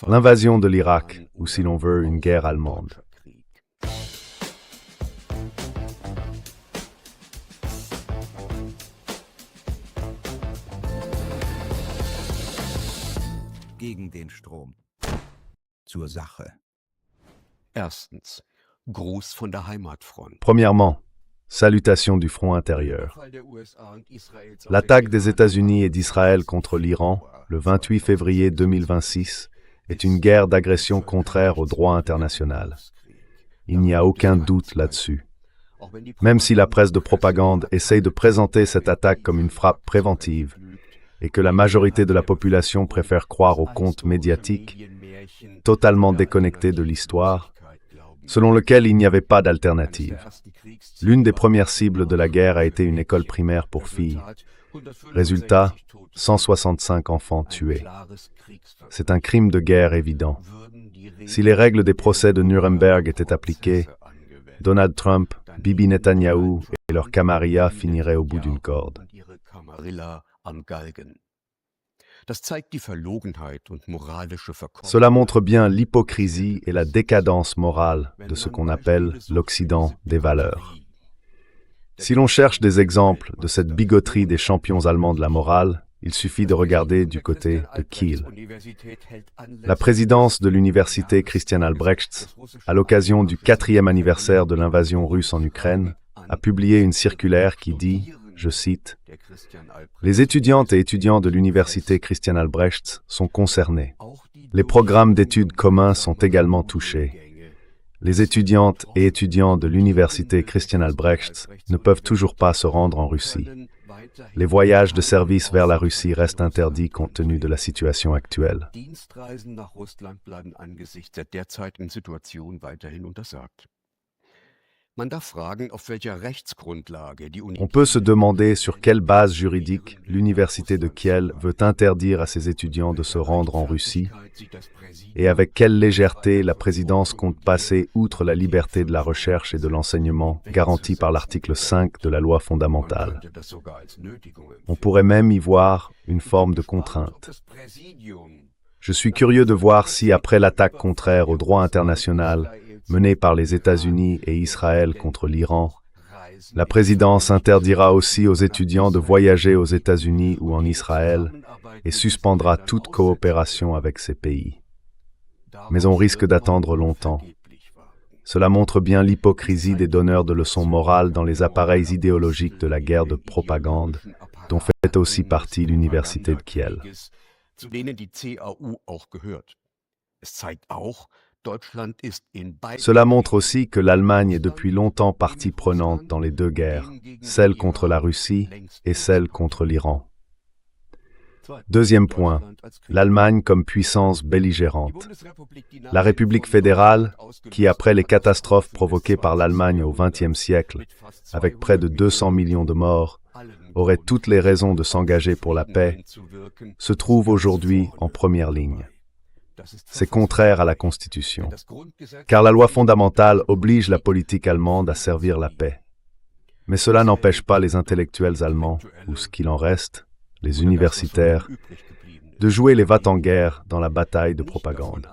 L'invasion de l'Irak, ou si l'on veut, une guerre allemande. Gegen den Strom. Zur Sache. Erstens. Gruß von der Heimatfront. Premièrement, salutation du front intérieur. L'attaque des États-Unis et d'Israël contre l'Iran, le 28 février 2026, est une guerre d'agression contraire au droit international. Il n'y a aucun doute là-dessus. Même si la presse de propagande essaye de présenter cette attaque comme une frappe préventive, et que la majorité de la population préfère croire aux contes médiatiques, totalement déconnectés de l'histoire, selon lequel il n'y avait pas d'alternative. L'une des premières cibles de la guerre a été une école primaire pour filles. Résultat, 165 enfants tués. C'est un crime de guerre évident. Si les règles des procès de Nuremberg étaient appliquées, Donald Trump, Bibi Netanyahou et leur camarilla finiraient au bout d'une corde. Cela montre bien l'hypocrisie et la décadence morale de ce qu'on appelle l'Occident des valeurs. Si l'on cherche des exemples de cette bigoterie des champions allemands de la morale, il suffit de regarder du côté de Kiel. La présidence de l'université Christian Albrechts, à l'occasion du 4e anniversaire de l'invasion russe en Ukraine, a publié une circulaire qui dit, je cite, « Les étudiantes et étudiants de l'université Christian Albrechts sont concernés. Les programmes d'études communs sont également touchés. Les étudiantes et étudiants de l'université Christian Albrechts ne peuvent toujours pas se rendre en Russie. Les voyages de service vers la Russie restent interdits compte tenu de la situation actuelle. » On peut se demander sur quelle base juridique l'université de Kiel veut interdire à ses étudiants de se rendre en Russie et avec quelle légèreté la présidence compte passer outre la liberté de la recherche et de l'enseignement garantie par l'article 5 de la loi fondamentale. On pourrait même y voir une forme de contrainte. Je suis curieux de voir si, après l'attaque contraire au droit international menée par les États-Unis et Israël contre l'Iran, la présidence interdira aussi aux étudiants de voyager aux États-Unis ou en Israël et suspendra toute coopération avec ces pays. Mais on risque d'attendre longtemps. Cela montre bien l'hypocrisie des donneurs de leçons morales dans les appareils idéologiques de la guerre de propagande, dont fait aussi partie l'université de Kiel. Cela montre aussi que l'Allemagne est depuis longtemps partie prenante dans les deux guerres, celle contre la Russie et celle contre l'Iran. Deuxième point, l'Allemagne comme puissance belligérante. La République fédérale, qui après les catastrophes provoquées par l'Allemagne au XXe siècle, avec près de 200 millions de morts, aurait toutes les raisons de s'engager pour la paix, se trouve aujourd'hui en première ligne. C'est contraire à la Constitution, car la loi fondamentale oblige la politique allemande à servir la paix. Mais cela n'empêche pas les intellectuels allemands, ou ce qu'il en reste, les universitaires, de jouer les va-t-en-guerre dans la bataille de propagande.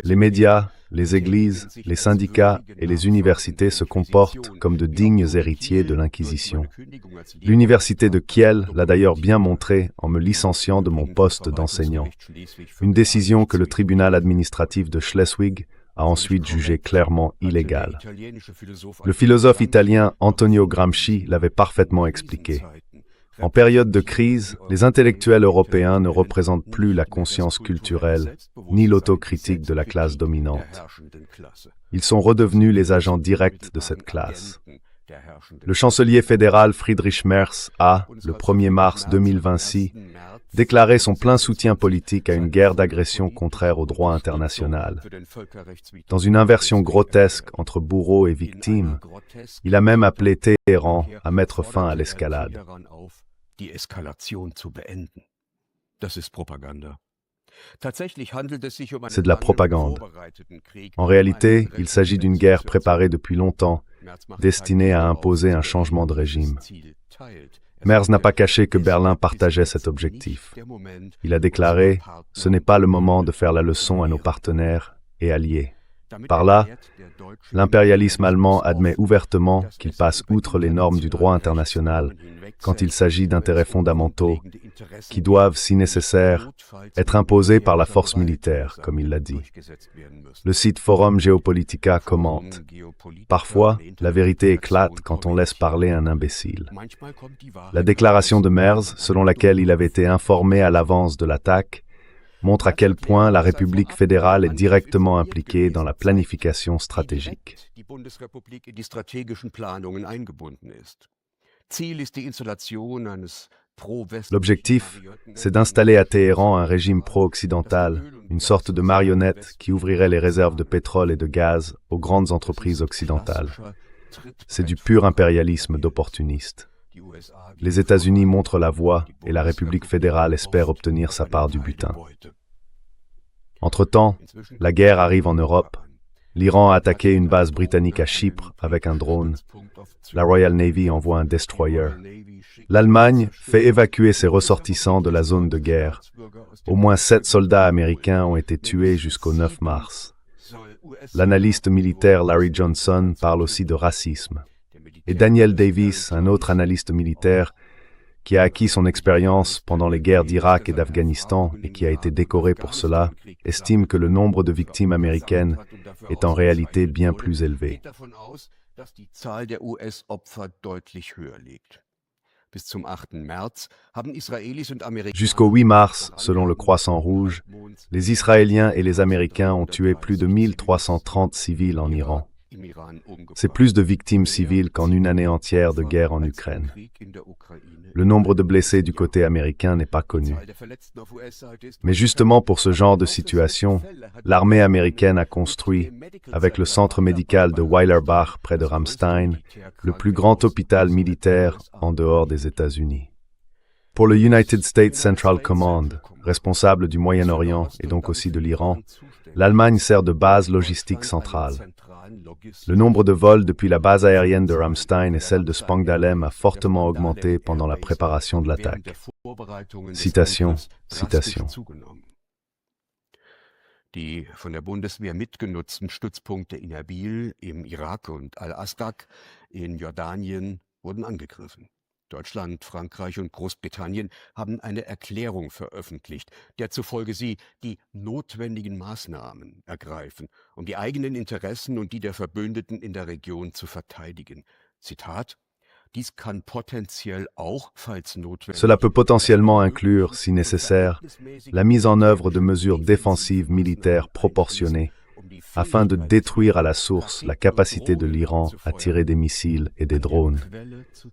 Les médias, les églises, les syndicats et les universités se comportent comme de dignes héritiers de l'Inquisition. L'université de Kiel l'a d'ailleurs bien montré en me licenciant de mon poste d'enseignant. Une décision que le tribunal administratif de Schleswig a ensuite jugée clairement illégale. Le philosophe italien Antonio Gramsci l'avait parfaitement expliqué. En période de crise, les intellectuels européens ne représentent plus la conscience culturelle ni l'autocritique de la classe dominante. Ils sont redevenus les agents directs de cette classe. Le chancelier fédéral Friedrich Merz a, le 1er mars 2026, déclaré son plein soutien politique à une guerre d'agression contraire au droit international. Dans une inversion grotesque entre bourreaux et victimes, il a même appelé Téhéran à mettre fin à l'escalade. C'est de la propagande. En réalité, il s'agit d'une guerre préparée depuis longtemps, destinée à imposer un changement de régime. Merz n'a pas caché que Berlin partageait cet objectif. Il a déclaré « Ce n'est pas le moment de faire la leçon à nos partenaires et alliés ». Par là, l'impérialisme allemand admet ouvertement qu'il passe outre les normes du droit international quand il s'agit d'intérêts fondamentaux qui doivent, si nécessaire, être imposés par la force militaire, comme il l'a dit. Le site Forum Geopolitica commente « Parfois, la vérité éclate quand on laisse parler un imbécile ». La déclaration de Merz, selon laquelle il avait été informé à l'avance de l'attaque, montre à quel point la République fédérale est directement impliquée dans la planification stratégique. L'objectif, c'est d'installer à Téhéran un régime pro-occidental, une sorte de marionnette qui ouvrirait les réserves de pétrole et de gaz aux grandes entreprises occidentales. C'est du pur impérialisme d'opportunistes. Les États-Unis montrent la voie et la République fédérale espère obtenir sa part du butin. Entre-temps, la guerre arrive en Europe. L'Iran a attaqué une base britannique à Chypre avec un drone. La Royal Navy envoie un destroyer. L'Allemagne fait évacuer ses ressortissants de la zone de guerre. Au moins 7 soldats américains ont été tués jusqu'au 9 mars. L'analyste militaire Larry Johnson parle aussi de racisme. Et Daniel Davis, un autre analyste militaire, qui a acquis son expérience pendant les guerres d'Irak et d'Afghanistan et qui a été décoré pour cela, estime que le nombre de victimes américaines est en réalité bien plus élevé. Jusqu'au 8 mars, selon le Croissant Rouge, les Israéliens et les Américains ont tué plus de 1330 civils en Iran. C'est plus de victimes civiles qu'en une année entière de guerre en Ukraine. Le nombre de blessés du côté américain n'est pas connu. Mais justement pour ce genre de situation, l'armée américaine a construit, avec le centre médical de Weilerbach près de Ramstein, le plus grand hôpital militaire en dehors des États-Unis. Pour le United States Central Command, responsable du Moyen-Orient et donc aussi de l'Iran, l'Allemagne sert de base logistique centrale. Le nombre de vols depuis la base aérienne de Ramstein et celle de Spangdahlem a fortement augmenté pendant la préparation de l'attaque. Citation. Die von der Bundeswehr mitgenutzten Stützpunkte in Erbil, im Irak und Al-Asqaq in Jordanien wurden angegriffen. Deutschland, Frankreich und Großbritannien haben eine Erklärung veröffentlicht, der zufolge sie die notwendigen Maßnahmen ergreifen, um die eigenen Interessen und die der Verbündeten in der Region zu verteidigen. Zitat: Dies kann potenziell auch, falls notwendig. Cela peut potentiellement inclure, si nécessaire, la mise en œuvre de mesures défensives militaires proportionnées afin de détruire à la source la capacité de l'Iran à tirer des missiles et des drones.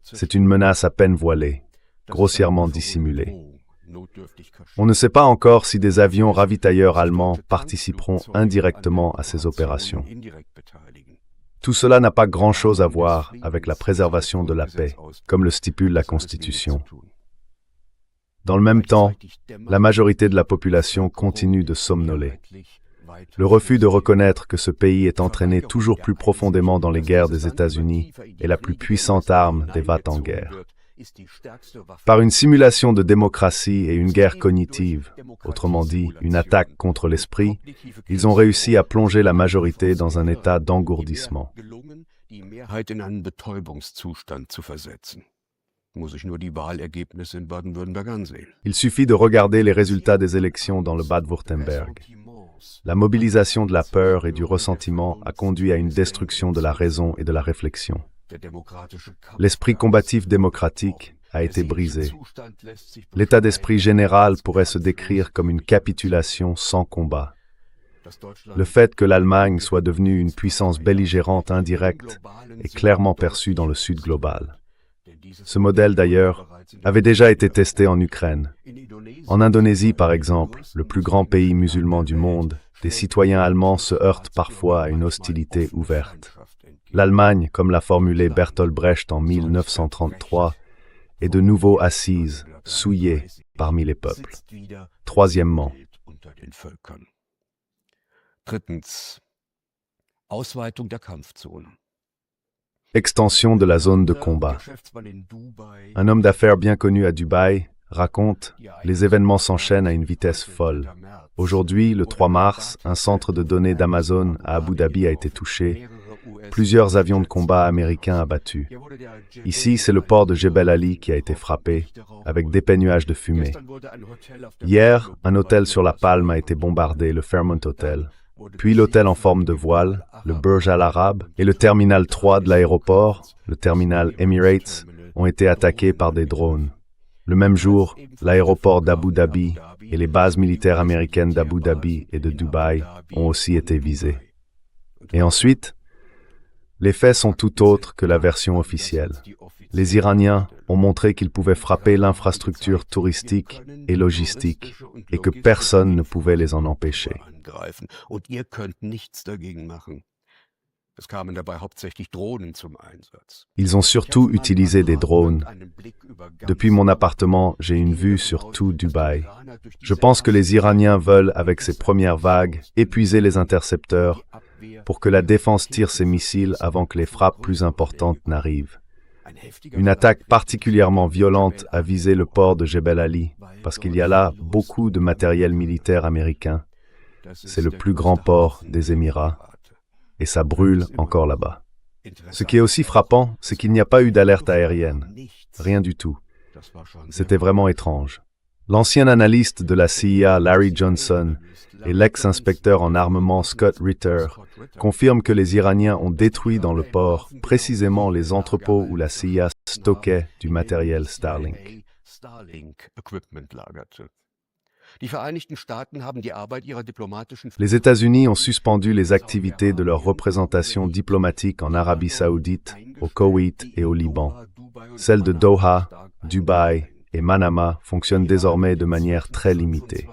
C'est une menace à peine voilée, grossièrement dissimulée. On ne sait pas encore si des avions ravitailleurs allemands participeront indirectement à ces opérations. Tout cela n'a pas grand-chose à voir avec la préservation de la paix, comme le stipule la Constitution. Dans le même temps, la majorité de la population continue de somnoler. Le refus de reconnaître que ce pays est entraîné toujours plus profondément dans les guerres des États-Unis est la plus puissante arme des vats en guerre. Par une simulation de démocratie et une guerre cognitive, autrement dit, une attaque contre l'esprit, ils ont réussi à plonger la majorité dans un état d'engourdissement. Il suffit de regarder les résultats des élections dans le Bade-Württemberg. La mobilisation de la peur et du ressentiment a conduit à une destruction de la raison et de la réflexion. L'esprit combatif démocratique a été brisé. L'état d'esprit général pourrait se décrire comme une capitulation sans combat. Le fait que l'Allemagne soit devenue une puissance belligérante indirecte est clairement perçu dans le Sud global. Ce modèle, d'ailleurs, avait déjà été testé en Ukraine. En Indonésie, par exemple, le plus grand pays musulman du monde, des citoyens allemands se heurtent parfois à une hostilité ouverte. L'Allemagne, comme l'a formulé Bertolt Brecht en 1933, est de nouveau assise, souillée parmi les peuples. Troisièmement, Drittens, Ausweitung der Kampfzonen. Extension de la zone de combat. Un homme d'affaires bien connu à Dubaï raconte « Les événements s'enchaînent à une vitesse folle. Aujourd'hui, le 3 mars, un centre de données d'Amazon à Abu Dhabi a été touché. Plusieurs avions de combat américains abattus. Ici, c'est le port de Jebel Ali qui a été frappé, avec d'épais nuages de fumée. Hier, un hôtel sur la Palme a été bombardé, le Fairmont Hotel. Puis l'hôtel en forme de voile, le Burj Al Arab, et le terminal 3 de l'aéroport, le terminal Emirates, ont été attaqués par des drones. Le même jour, l'aéroport d'Abu Dhabi et les bases militaires américaines d'Abu Dhabi et de Dubaï ont aussi été visées. Et ensuite, les faits sont tout autres que la version officielle. Les Iraniens ont montré qu'ils pouvaient frapper l'infrastructure touristique et logistique et que personne ne pouvait les en empêcher. Ils ont surtout utilisé des drones. Depuis mon appartement, j'ai une vue sur tout Dubaï. Je pense que les Iraniens veulent, avec ces premières vagues, épuiser les intercepteurs pour que la défense tire ses missiles avant que les frappes plus importantes n'arrivent. Une attaque particulièrement violente a visé le port de Jebel Ali, parce qu'il y a là beaucoup de matériel militaire américain. C'est le plus grand port des Émirats, et ça brûle encore là-bas. Ce qui est aussi frappant, c'est qu'il n'y a pas eu d'alerte aérienne. Rien du tout. C'était vraiment étrange. L'ancien analyste de la CIA, Larry Johnson, et l'ex-inspecteur en armement Scott Ritter confirment que les Iraniens ont détruit dans le port précisément les entrepôts où la CIA stockait du matériel Starlink. Les États-Unis ont suspendu les activités de leur représentation diplomatique en Arabie Saoudite, au Koweït et au Liban. Celles de Doha, Dubaï et Manama fonctionnent désormais de manière très limitée.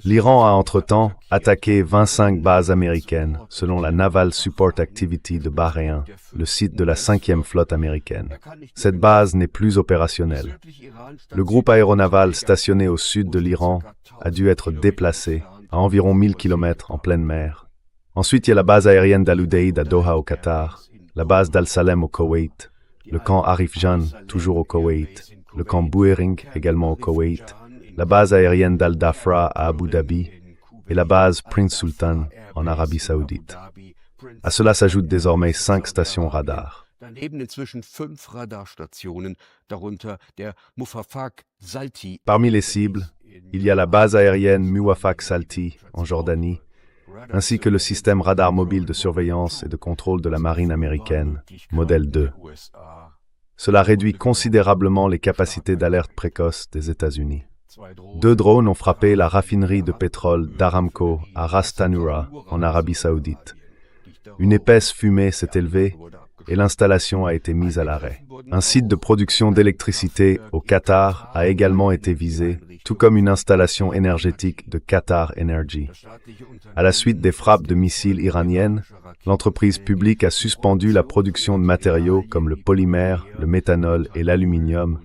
L'Iran a entre-temps attaqué 25 bases américaines, selon la Naval Support Activity de Bahreïn, le site de la 5e flotte américaine. Cette base n'est plus opérationnelle. Le groupe aéronaval stationné au sud de l'Iran a dû être déplacé à environ 1000 km en pleine mer. Ensuite, il y a la base aérienne d'Al-Udeid à Doha au Qatar, la base d'Al-Salem au Koweït, le camp Arif Jan, toujours au Koweït, le camp Buehring, également au Koweït, la base aérienne d'Al-Dafra à Abu Dhabi et la base Prince Sultan en Arabie Saoudite. À cela s'ajoutent désormais 5 stations radars. Parmi les cibles, il y a la base aérienne Muwafaq Salti en Jordanie, ainsi que le système radar mobile de surveillance et de contrôle de la marine américaine, modèle 2. Cela réduit considérablement les capacités d'alerte précoce des États-Unis. 2 drones ont frappé la raffinerie de pétrole d'Aramco à Ras Tanura, en Arabie Saoudite. Une épaisse fumée s'est élevée et l'installation a été mise à l'arrêt. Un site de production d'électricité au Qatar a également été visé, tout comme une installation énergétique de Qatar Energy. À la suite des frappes de missiles iraniennes, l'entreprise publique a suspendu la production de matériaux comme le polymère, le méthanol et l'aluminium,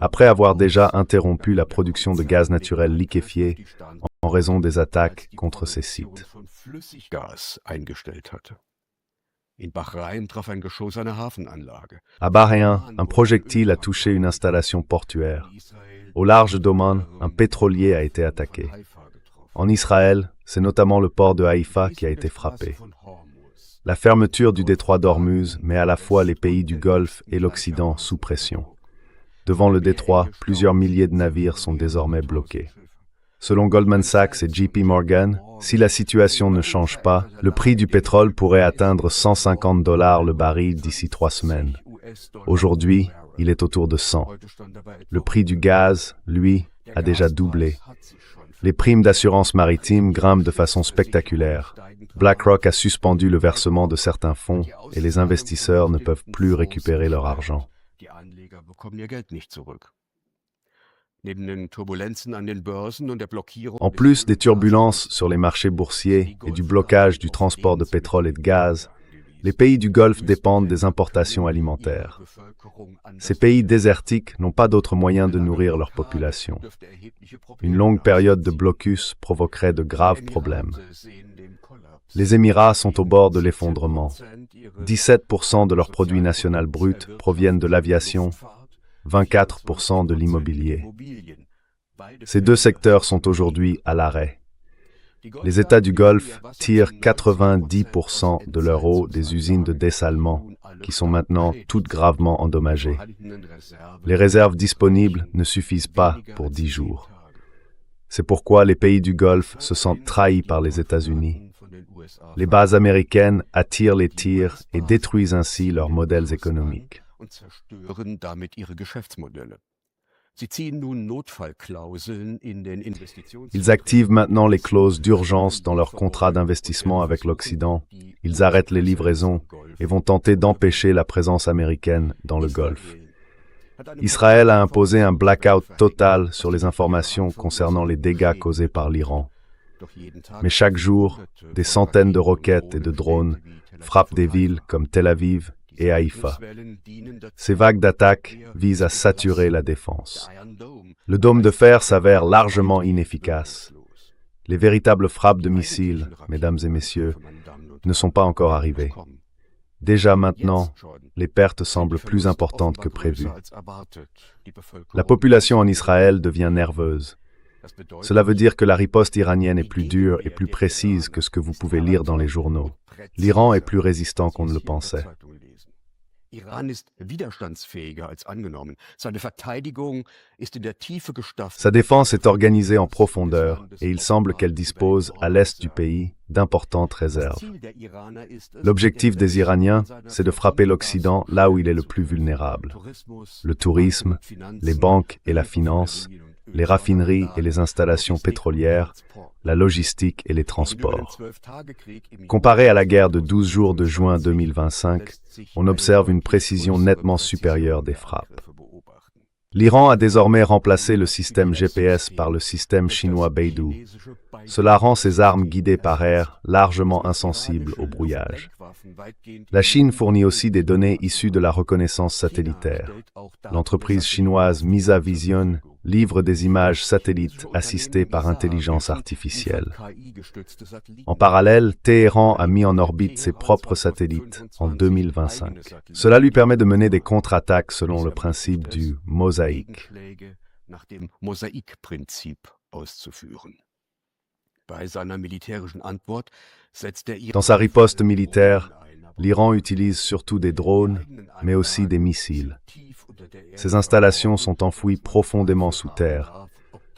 après avoir déjà interrompu la production de gaz naturel liquéfié en raison des attaques contre ces sites. À Bahreïn, un projectile a touché une installation portuaire. Au large d'Oman, un pétrolier a été attaqué. En Israël, c'est notamment le port de Haïfa qui a été frappé. La fermeture du détroit d'Ormuz met à la fois les pays du Golfe et l'Occident sous pression. Devant le détroit, plusieurs milliers de navires sont désormais bloqués. Selon Goldman Sachs et JP Morgan, si la situation ne change pas, le prix du pétrole pourrait atteindre $150 le baril d'ici 3 semaines. Aujourd'hui, il est autour de 100. Le prix du gaz, lui, a déjà doublé. Les primes d'assurance maritime grimpent de façon spectaculaire. BlackRock a suspendu le versement de certains fonds et les investisseurs ne peuvent plus récupérer leur argent. En plus des turbulences sur les marchés boursiers et du blocage du transport de pétrole et de gaz, les pays du Golfe dépendent des importations alimentaires. Ces pays désertiques n'ont pas d'autre moyen de nourrir leur population. Une longue période de blocus provoquerait de graves problèmes. Les Émirats sont au bord de l'effondrement. 17% de leur produit national brut proviennent de l'aviation, 24% de l'immobilier. Ces deux secteurs sont aujourd'hui à l'arrêt. Les États du Golfe tirent 90% de leur eau des usines de dessalement, qui sont maintenant toutes gravement endommagées. Les réserves disponibles ne suffisent pas pour 10 jours. C'est pourquoi les pays du Golfe se sentent trahis par les États-Unis. Les bases américaines attirent les tirs et détruisent ainsi leurs modèles économiques. Ils activent maintenant les clauses d'urgence dans leurs contrats d'investissement avec l'Occident. Ils arrêtent les livraisons et vont tenter d'empêcher la présence américaine dans le Golfe. Israël a imposé un blackout total sur les informations concernant les dégâts causés par l'Iran. Mais chaque jour, des centaines de roquettes et de drones frappent des villes comme Tel Aviv et Haïfa. Ces vagues d'attaques visent à saturer la défense. Le dôme de fer s'avère largement inefficace. Les véritables frappes de missiles, mesdames et messieurs, ne sont pas encore arrivées. Déjà maintenant, les pertes semblent plus importantes que prévues. La population en Israël devient nerveuse. Cela veut dire que la riposte iranienne est plus dure et plus précise que ce que vous pouvez lire dans les journaux. L'Iran est plus résistant qu'on ne le pensait. Sa défense est organisée en profondeur et il semble qu'elle dispose, à l'est du pays, d'importantes réserves. L'objectif des Iraniens, c'est de frapper l'Occident là où il est le plus vulnérable. Le tourisme, les banques et la finance, les raffineries et les installations pétrolières, la logistique et les transports. Comparé à la guerre de 12 jours de juin 2025, on observe une précision nettement supérieure des frappes. L'Iran a désormais remplacé le système GPS par le système chinois Beidou. Cela rend ses armes guidées par air largement insensibles au brouillage. La Chine fournit aussi des données issues de la reconnaissance satellitaire. L'entreprise chinoise Misa Vision livre des images satellites assistées par intelligence artificielle. En parallèle, Téhéran a mis en orbite ses propres satellites en 2025. Cela lui permet de mener des contre-attaques selon le principe du mosaïque. Dans sa riposte militaire, l'Iran utilise surtout des drones, mais aussi des missiles. Ces installations sont enfouies profondément sous terre,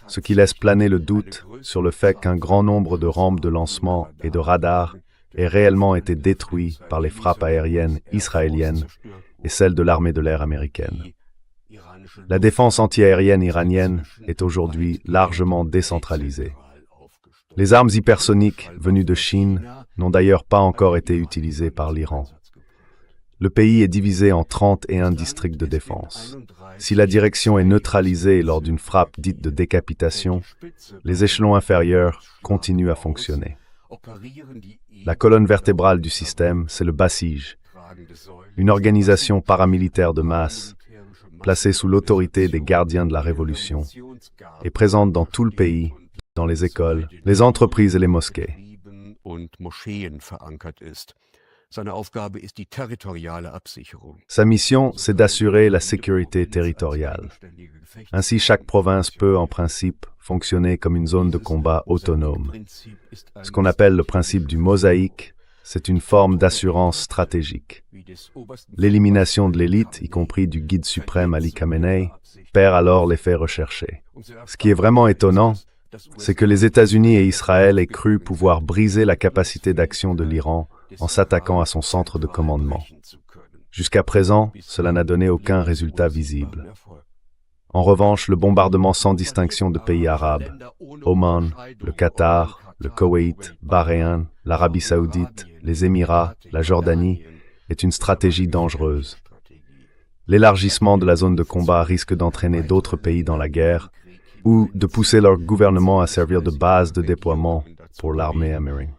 ce qui laisse planer le doute sur le fait qu'un grand nombre de rampes de lancement et de radars aient réellement été détruits par les frappes aériennes israéliennes et celles de l'armée de l'air américaine. La défense antiaérienne iranienne est aujourd'hui largement décentralisée. Les armes hypersoniques venues de Chine n'ont d'ailleurs pas encore été utilisées par l'Iran. Le pays est divisé en 31 districts de défense. Si la direction est neutralisée lors d'une frappe dite de décapitation, les échelons inférieurs continuent à fonctionner. La colonne vertébrale du système, c'est le Basij, une organisation paramilitaire de masse, placée sous l'autorité des gardiens de la Révolution, et présente dans tout le pays, dans les écoles, les entreprises et les mosquées. Sa mission, c'est d'assurer la sécurité territoriale. Ainsi, chaque province peut, en principe, fonctionner comme une zone de combat autonome. Ce qu'on appelle le principe du mosaïque, c'est une forme d'assurance stratégique. L'élimination de l'élite, y compris du guide suprême Ali Khamenei, perd alors l'effet recherché. Ce qui est vraiment étonnant, c'est que les États-Unis et Israël aient cru pouvoir briser la capacité d'action de l'Iran en s'attaquant à son centre de commandement. Jusqu'à présent, cela n'a donné aucun résultat visible. En revanche, le bombardement sans distinction de pays arabes, Oman, le Qatar, le Koweït, Bahreïn, l'Arabie saoudite, les Émirats, la Jordanie, est une stratégie dangereuse. L'élargissement de la zone de combat risque d'entraîner d'autres pays dans la guerre ou de pousser leur gouvernement à servir de base de déploiement pour l'armée américaine.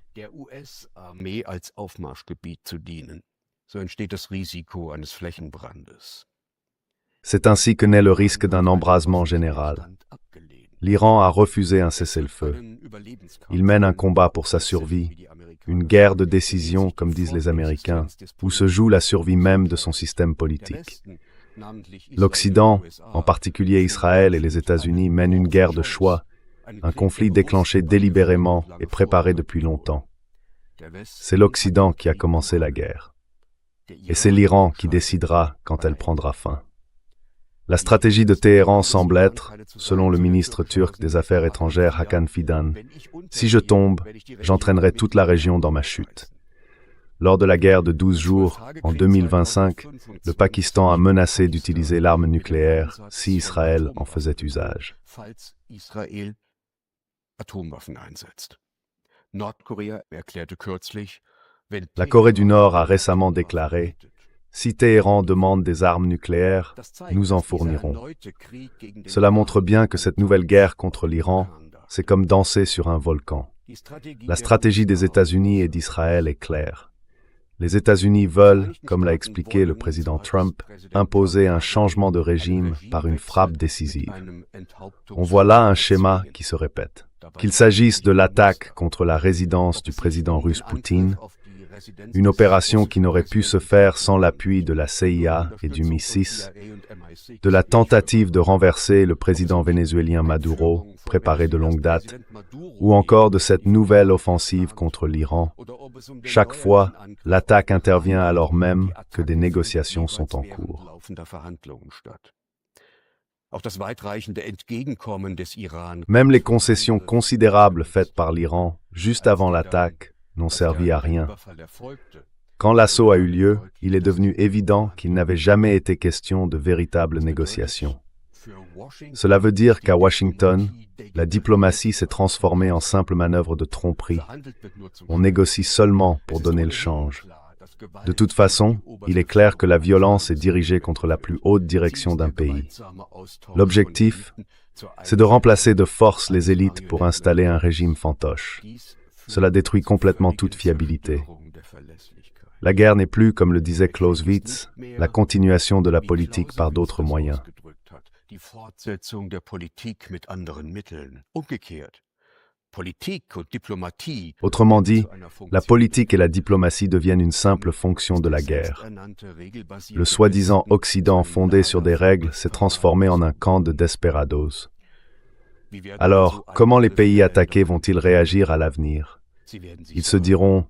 C'est ainsi que naît le risque d'un embrasement général. L'Iran a refusé un cessez-le-feu. Il mène un combat pour sa survie, une guerre de décision, comme disent les Américains, où se joue la survie même de son système politique. L'Occident, en particulier Israël et les États-Unis, mènent une guerre de choix, un conflit déclenché délibérément et préparé depuis longtemps. C'est l'Occident qui a commencé la guerre. Et c'est l'Iran qui décidera quand elle prendra fin. La stratégie de Téhéran semble être, selon le ministre turc des Affaires étrangères Hakan Fidan, « Si je tombe, j'entraînerai toute la région dans ma chute ». Lors de la guerre de 12 jours, en 2025, le Pakistan a menacé d'utiliser l'arme nucléaire si Israël en faisait usage. La Corée du Nord a récemment déclaré « Si Téhéran demande des armes nucléaires, nous en fournirons ». Cela montre bien que cette nouvelle guerre contre l'Iran, c'est comme danser sur un volcan. La stratégie des États-Unis et d'Israël est claire. Les États-Unis veulent, comme l'a expliqué le président Trump, imposer un changement de régime par une frappe décisive. On voit là un schéma qui se répète. Qu'il s'agisse de l'attaque contre la résidence du président russe Poutine, une opération qui n'aurait pu se faire sans l'appui de la CIA et du MI6, de la tentative de renverser le président vénézuélien Maduro, préparée de longue date, ou encore de cette nouvelle offensive contre l'Iran. Chaque fois, l'attaque intervient alors même que des négociations sont en cours. Même les concessions considérables faites par l'Iran juste avant l'attaque n'ont servi à rien. Quand l'assaut a eu lieu, il est devenu évident qu'il n'avait jamais été question de véritables négociations. Cela veut dire qu'à Washington, la diplomatie s'est transformée en simple manœuvre de tromperie. On négocie seulement pour donner le change. De toute façon, il est clair que la violence est dirigée contre la plus haute direction d'un pays. L'objectif, c'est de remplacer de force les élites pour installer un régime fantoche. Cela détruit complètement toute fiabilité. La guerre n'est plus, comme le disait Clausewitz, la continuation de la politique par d'autres moyens. Autrement dit, la politique et la diplomatie deviennent une simple fonction de la guerre. Le soi-disant Occident fondé sur des règles s'est transformé en un camp de desperados. Alors, comment les pays attaqués vont-ils réagir à l'avenir? Ils se diront,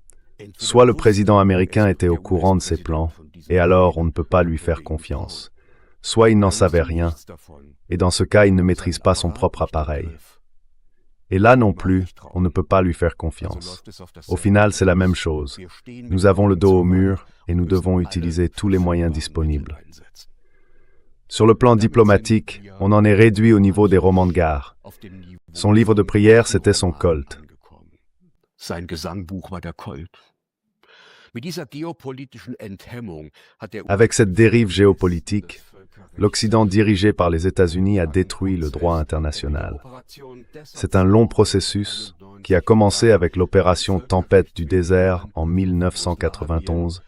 soit le président américain était au courant de ces plans, et alors on ne peut pas lui faire confiance. Soit il n'en savait rien, et dans ce cas il ne maîtrise pas son propre appareil. Et là non plus, on ne peut pas lui faire confiance. Au final, c'est la même chose. Nous avons le dos au mur, et nous devons utiliser tous les moyens disponibles. Sur le plan diplomatique, on en est réduit au niveau des romans de gare. Son livre de prière, c'était son Colt. Avec cette dérive géopolitique, l'Occident dirigé par les États-Unis a détruit le droit international. C'est un long processus qui a commencé avec l'opération Tempête du désert en 1991,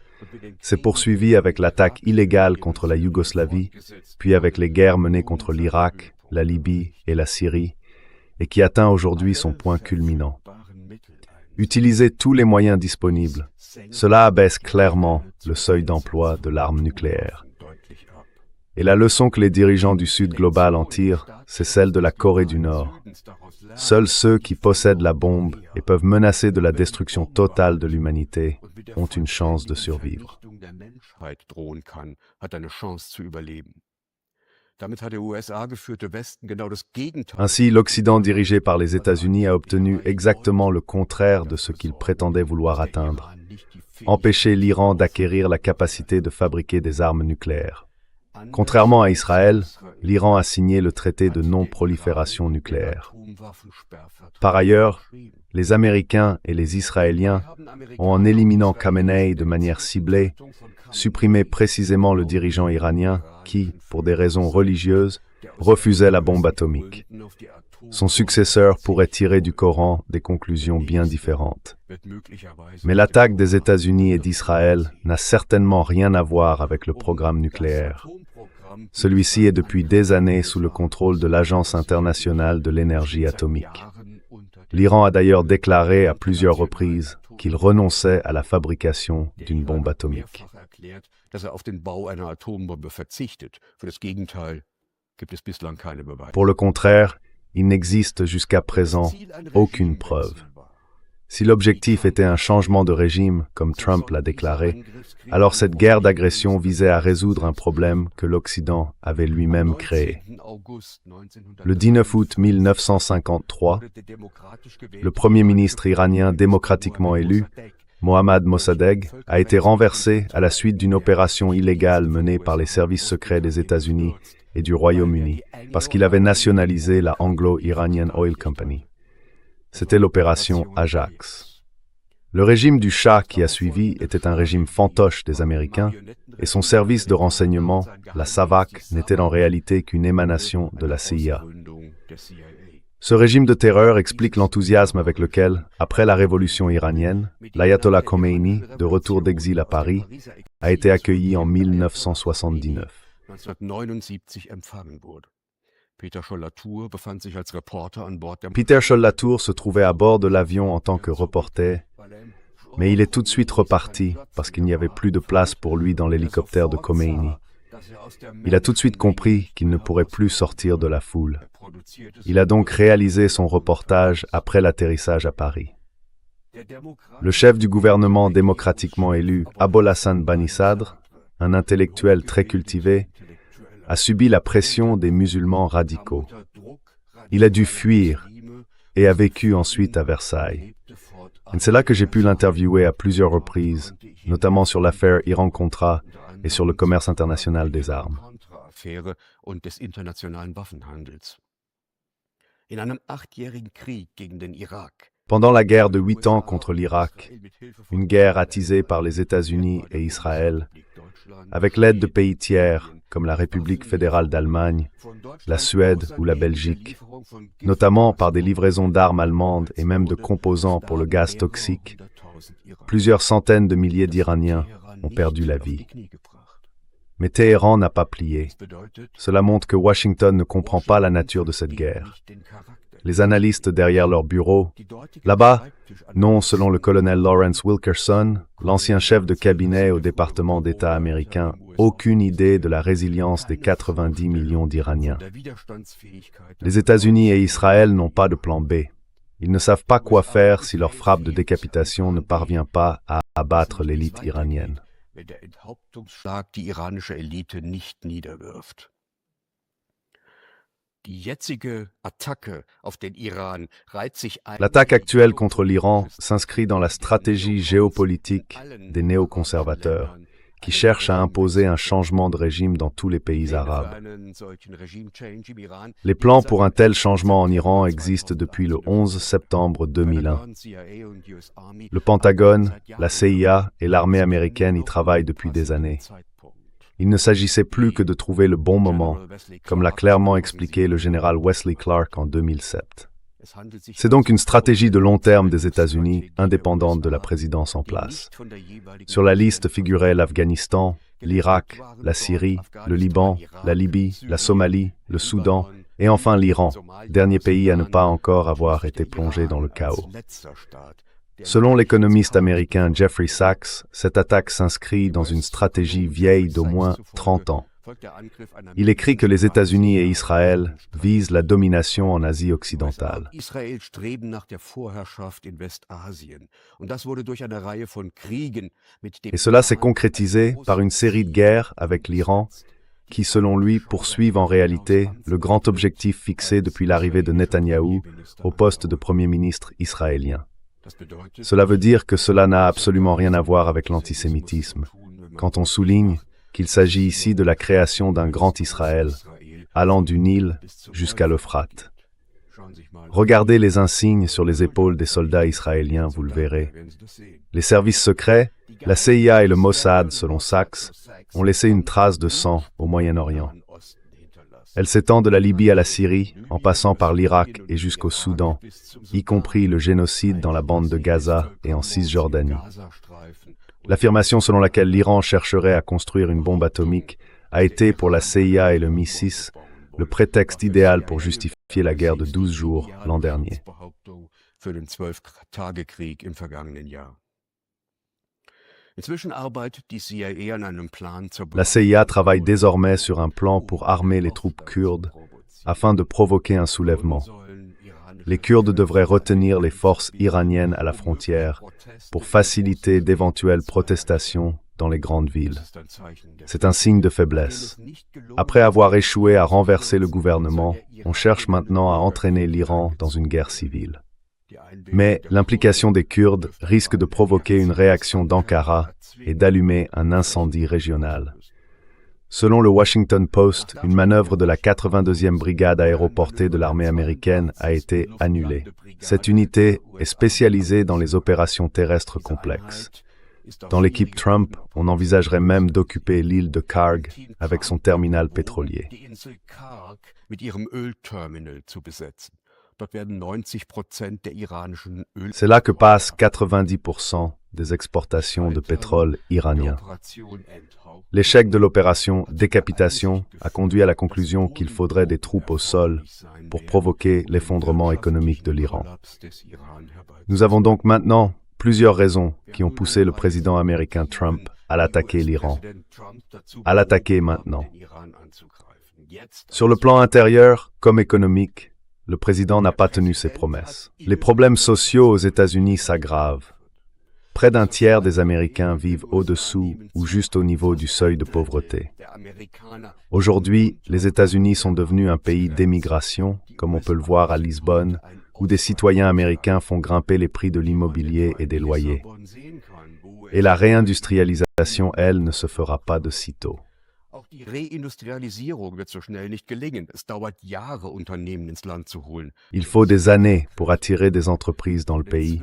s'est poursuivi avec l'attaque illégale contre la Yougoslavie, puis avec les guerres menées contre l'Irak, la Libye et la Syrie, et qui atteint aujourd'hui son point culminant. Utiliser tous les moyens disponibles, cela abaisse clairement le seuil d'emploi de l'arme nucléaire. Et la leçon que les dirigeants du Sud global en tirent, c'est celle de la Corée du Nord. Seuls ceux qui possèdent la bombe et peuvent menacer de la destruction totale de l'humanité ont une chance de survivre. Ainsi, l'Occident dirigé par les États-Unis a obtenu exactement le contraire de ce qu'il prétendait vouloir atteindre. Empêcher l'Iran d'acquérir la capacité de fabriquer des armes nucléaires. Contrairement à Israël, l'Iran a signé le traité de non-prolifération nucléaire. Par ailleurs, les Américains et les Israéliens ont, en éliminant Khamenei de manière ciblée, supprimé précisément le dirigeant iranien qui, pour des raisons religieuses, refusait la bombe atomique. Son successeur pourrait tirer du Coran des conclusions bien différentes. Mais l'attaque des États-Unis et d'Israël n'a certainement rien à voir avec le programme nucléaire. Celui-ci est depuis des années sous le contrôle de l'Agence internationale de l'énergie atomique. L'Iran a d'ailleurs déclaré à plusieurs reprises qu'il renonçait à la fabrication d'une bombe atomique. Pour le contraire, il n'existe jusqu'à présent aucune preuve. Si l'objectif était un changement de régime, comme Trump l'a déclaré, alors cette guerre d'agression visait à résoudre un problème que l'Occident avait lui-même créé. Le 19 août 1953, le premier ministre iranien démocratiquement élu, Mohammad Mossadegh, a été renversé à la suite d'une opération illégale menée par les services secrets des États-Unis et du Royaume-Uni, parce qu'il avait nationalisé la Anglo-Iranian Oil Company. C'était l'opération Ajax. Le régime du Shah qui a suivi était un régime fantoche des Américains, et son service de renseignement, la SAVAK, n'était en réalité qu'une émanation de la CIA. Ce régime de terreur explique l'enthousiasme avec lequel, après la révolution iranienne, l'ayatollah Khomeini, de retour d'exil à Paris, a été accueilli en 1979. Peter Scholl-Latour se trouvait à bord de l'avion en tant que reporter, mais il est tout de suite reparti parce qu'il n'y avait plus de place pour lui dans l'hélicoptère de Khomeini. Il a tout de suite compris qu'il ne pourrait plus sortir de la foule. Il a donc réalisé son reportage après l'atterrissage à Paris. Le chef du gouvernement démocratiquement élu, Abol Hassan Bani Sadr, un intellectuel très cultivé, a subi la pression des musulmans radicaux. Il a dû fuir et a vécu ensuite à Versailles. Et c'est là que j'ai pu l'interviewer à plusieurs reprises, notamment sur l'affaire Iran-Contra et sur le commerce international des armes. Pendant la guerre de 8 ans contre l'Irak, une guerre attisée par les États-Unis et Israël, avec l'aide de pays tiers comme la République fédérale d'Allemagne, la Suède ou la Belgique, notamment par des livraisons d'armes allemandes et même de composants pour le gaz toxique, plusieurs centaines de milliers d'Iraniens ont perdu la vie. Mais Téhéran n'a pas plié. Cela montre que Washington ne comprend pas la nature de cette guerre. Les analystes derrière leur bureau, là-bas, n'ont, selon le colonel Lawrence Wilkerson, l'ancien chef de cabinet au département d'État américain, aucune idée de la résilience des 90 millions d'Iraniens. Les États-Unis et Israël n'ont pas de plan B. Ils ne savent pas quoi faire si leur frappe de décapitation ne parvient pas à abattre l'élite iranienne. L'attaque actuelle contre l'Iran s'inscrit dans la stratégie géopolitique des néoconservateurs, qui cherchent à imposer un changement de régime dans tous les pays arabes. Les plans pour un tel changement en Iran existent depuis le 11 septembre 2001. Le Pentagone, la CIA et l'armée américaine y travaillent depuis des années. Il ne s'agissait plus que de trouver le bon moment, comme l'a clairement expliqué le général Wesley Clark en 2007. C'est donc une stratégie de long terme des États-Unis, indépendante de la présidence en place. Sur la liste figuraient l'Afghanistan, l'Irak, la Syrie, le Liban, la Libye, la Somalie, le Soudan et enfin l'Iran, dernier pays à ne pas encore avoir été plongé dans le chaos. Selon l'économiste américain Jeffrey Sachs, cette attaque s'inscrit dans une stratégie vieille d'au moins 30 ans. Il écrit que les États-Unis et Israël visent la domination en Asie occidentale. Et cela s'est concrétisé par une série de guerres avec l'Iran qui, selon lui, poursuivent en réalité le grand objectif fixé depuis l'arrivée de Netanyahou au poste de Premier ministre israélien. Cela veut dire que cela n'a absolument rien à voir avec l'antisémitisme, quand on souligne qu'il s'agit ici de la création d'un grand Israël, allant du Nil jusqu'à l'Euphrate. Regardez les insignes sur les épaules des soldats israéliens, vous le verrez. Les services secrets, la CIA et le Mossad, selon Sachs, ont laissé une trace de sang au Moyen-Orient. Elle s'étend de la Libye à la Syrie, en passant par l'Irak et jusqu'au Soudan, y compris le génocide dans la bande de Gaza et en Cisjordanie. L'affirmation selon laquelle l'Iran chercherait à construire une bombe atomique a été pour la CIA et le MI6 le prétexte idéal pour justifier la guerre de 12 jours l'an dernier. La CIA travaille désormais sur un plan pour armer les troupes kurdes afin de provoquer un soulèvement. Les Kurdes devraient retenir les forces iraniennes à la frontière pour faciliter d'éventuelles protestations dans les grandes villes. C'est un signe de faiblesse. Après avoir échoué à renverser le gouvernement, on cherche maintenant à entraîner l'Iran dans une guerre civile. Mais l'implication des Kurdes risque de provoquer une réaction d'Ankara et d'allumer un incendie régional. Selon le Washington Post, une manœuvre de la 82e brigade aéroportée de l'armée américaine a été annulée. Cette unité est spécialisée dans les opérations terrestres complexes. Dans l'équipe Trump, on envisagerait même d'occuper l'île de Karg avec son terminal pétrolier. C'est là que passent 90% des exportations de pétrole iranien. L'échec de l'opération Décapitation a conduit à la conclusion qu'il faudrait des troupes au sol pour provoquer l'effondrement économique de l'Iran. Nous avons donc maintenant plusieurs raisons qui ont poussé le président américain Trump à l'attaquer l'Iran. À l'attaquer maintenant. Sur le plan intérieur comme économique, le président n'a pas tenu ses promesses. Les problèmes sociaux aux États-Unis s'aggravent. Près d'un tiers des Américains vivent au-dessous ou juste au niveau du seuil de pauvreté. Aujourd'hui, les États-Unis sont devenus un pays d'émigration, comme on peut le voir à Lisbonne, où des citoyens américains font grimper les prix de l'immobilier et des loyers. Et la réindustrialisation, elle, ne se fera pas de sitôt. Il faut des années pour attirer des entreprises dans le pays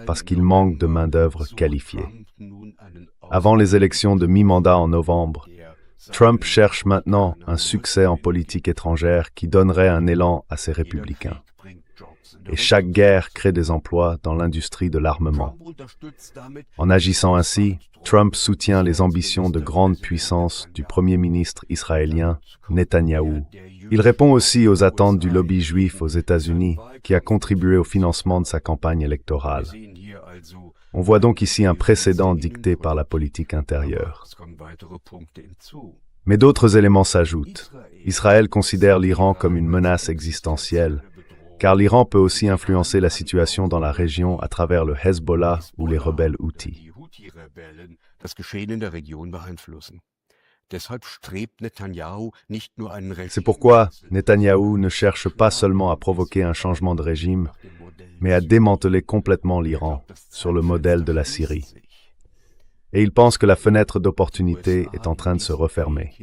parce qu'il manque de main-d'œuvre qualifiée. Avant les élections de mi-mandat en novembre, Trump cherche maintenant un succès en politique étrangère qui donnerait un élan à ses républicains. Et chaque guerre crée des emplois dans l'industrie de l'armement. En agissant ainsi, Trump soutient les ambitions de grande puissance du Premier ministre israélien Netanyahou. Il répond aussi aux attentes du lobby juif aux États-Unis, qui a contribué au financement de sa campagne électorale. On voit donc ici un précédent dicté par la politique intérieure. Mais d'autres éléments s'ajoutent. Israël considère l'Iran comme une menace existentielle, car l'Iran peut aussi influencer la situation dans la région à travers le Hezbollah ou les rebelles Houthis. C'est pourquoi Netanyahou ne cherche pas seulement à provoquer un changement de régime, mais à démanteler complètement l'Iran, sur le modèle de la Syrie. Et il pense que la fenêtre d'opportunité est en train de se refermer.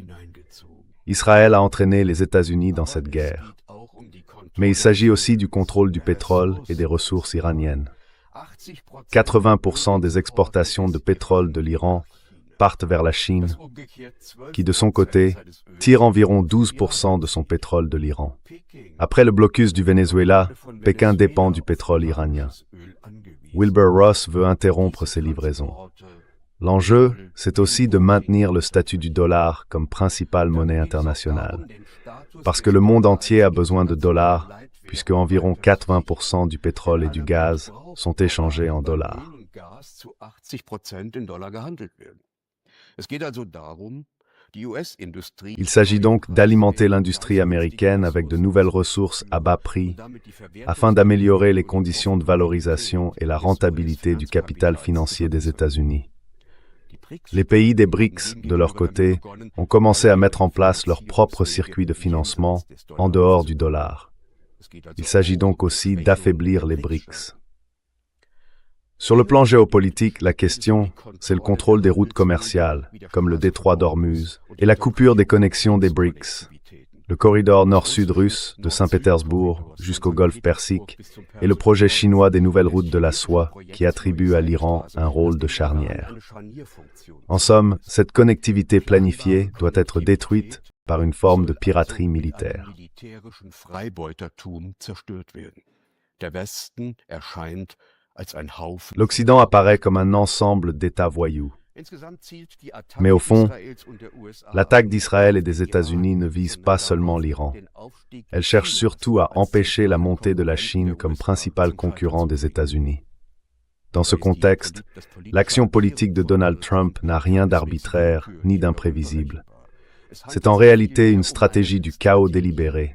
Israël a entraîné les États-Unis dans cette guerre. Mais il s'agit aussi du contrôle du pétrole et des ressources iraniennes. 80% des exportations de pétrole de l'Iran partent vers la Chine, qui de son côté tire environ 12% de son pétrole de l'Iran. Après le blocus du Venezuela, Pékin dépend du pétrole iranien. Wilbur Ross veut interrompre ces livraisons. L'enjeu, c'est aussi de maintenir le statut du dollar comme principale monnaie internationale. Parce que le monde entier a besoin de dollars, puisque environ 80% du pétrole et du gaz sont échangés en dollars. Il s'agit donc d'alimenter l'industrie américaine avec de nouvelles ressources à bas prix, afin d'améliorer les conditions de valorisation et la rentabilité du capital financier des États-Unis. Les pays des BRICS, de leur côté, ont commencé à mettre en place leur propre circuit de financement en dehors du dollar. Il s'agit donc aussi d'affaiblir les BRICS. Sur le plan géopolitique, la question, c'est le contrôle des routes commerciales, comme le détroit d'Ormuz, et la coupure des connexions des BRICS. Le corridor nord-sud russe, de Saint-Pétersbourg jusqu'au golfe Persique, et le projet chinois des nouvelles routes de la soie, qui attribue à l'Iran un rôle de charnière. En somme, cette connectivité planifiée doit être détruite par une forme de piraterie militaire. L'Occident apparaît comme un ensemble d'États voyous. Mais au fond, l'attaque d'Israël et des États-Unis ne vise pas seulement l'Iran. Elle cherche surtout à empêcher la montée de la Chine comme principal concurrent des États-Unis. Dans ce contexte, l'action politique de Donald Trump n'a rien d'arbitraire ni d'imprévisible. C'est en réalité une stratégie du chaos délibéré,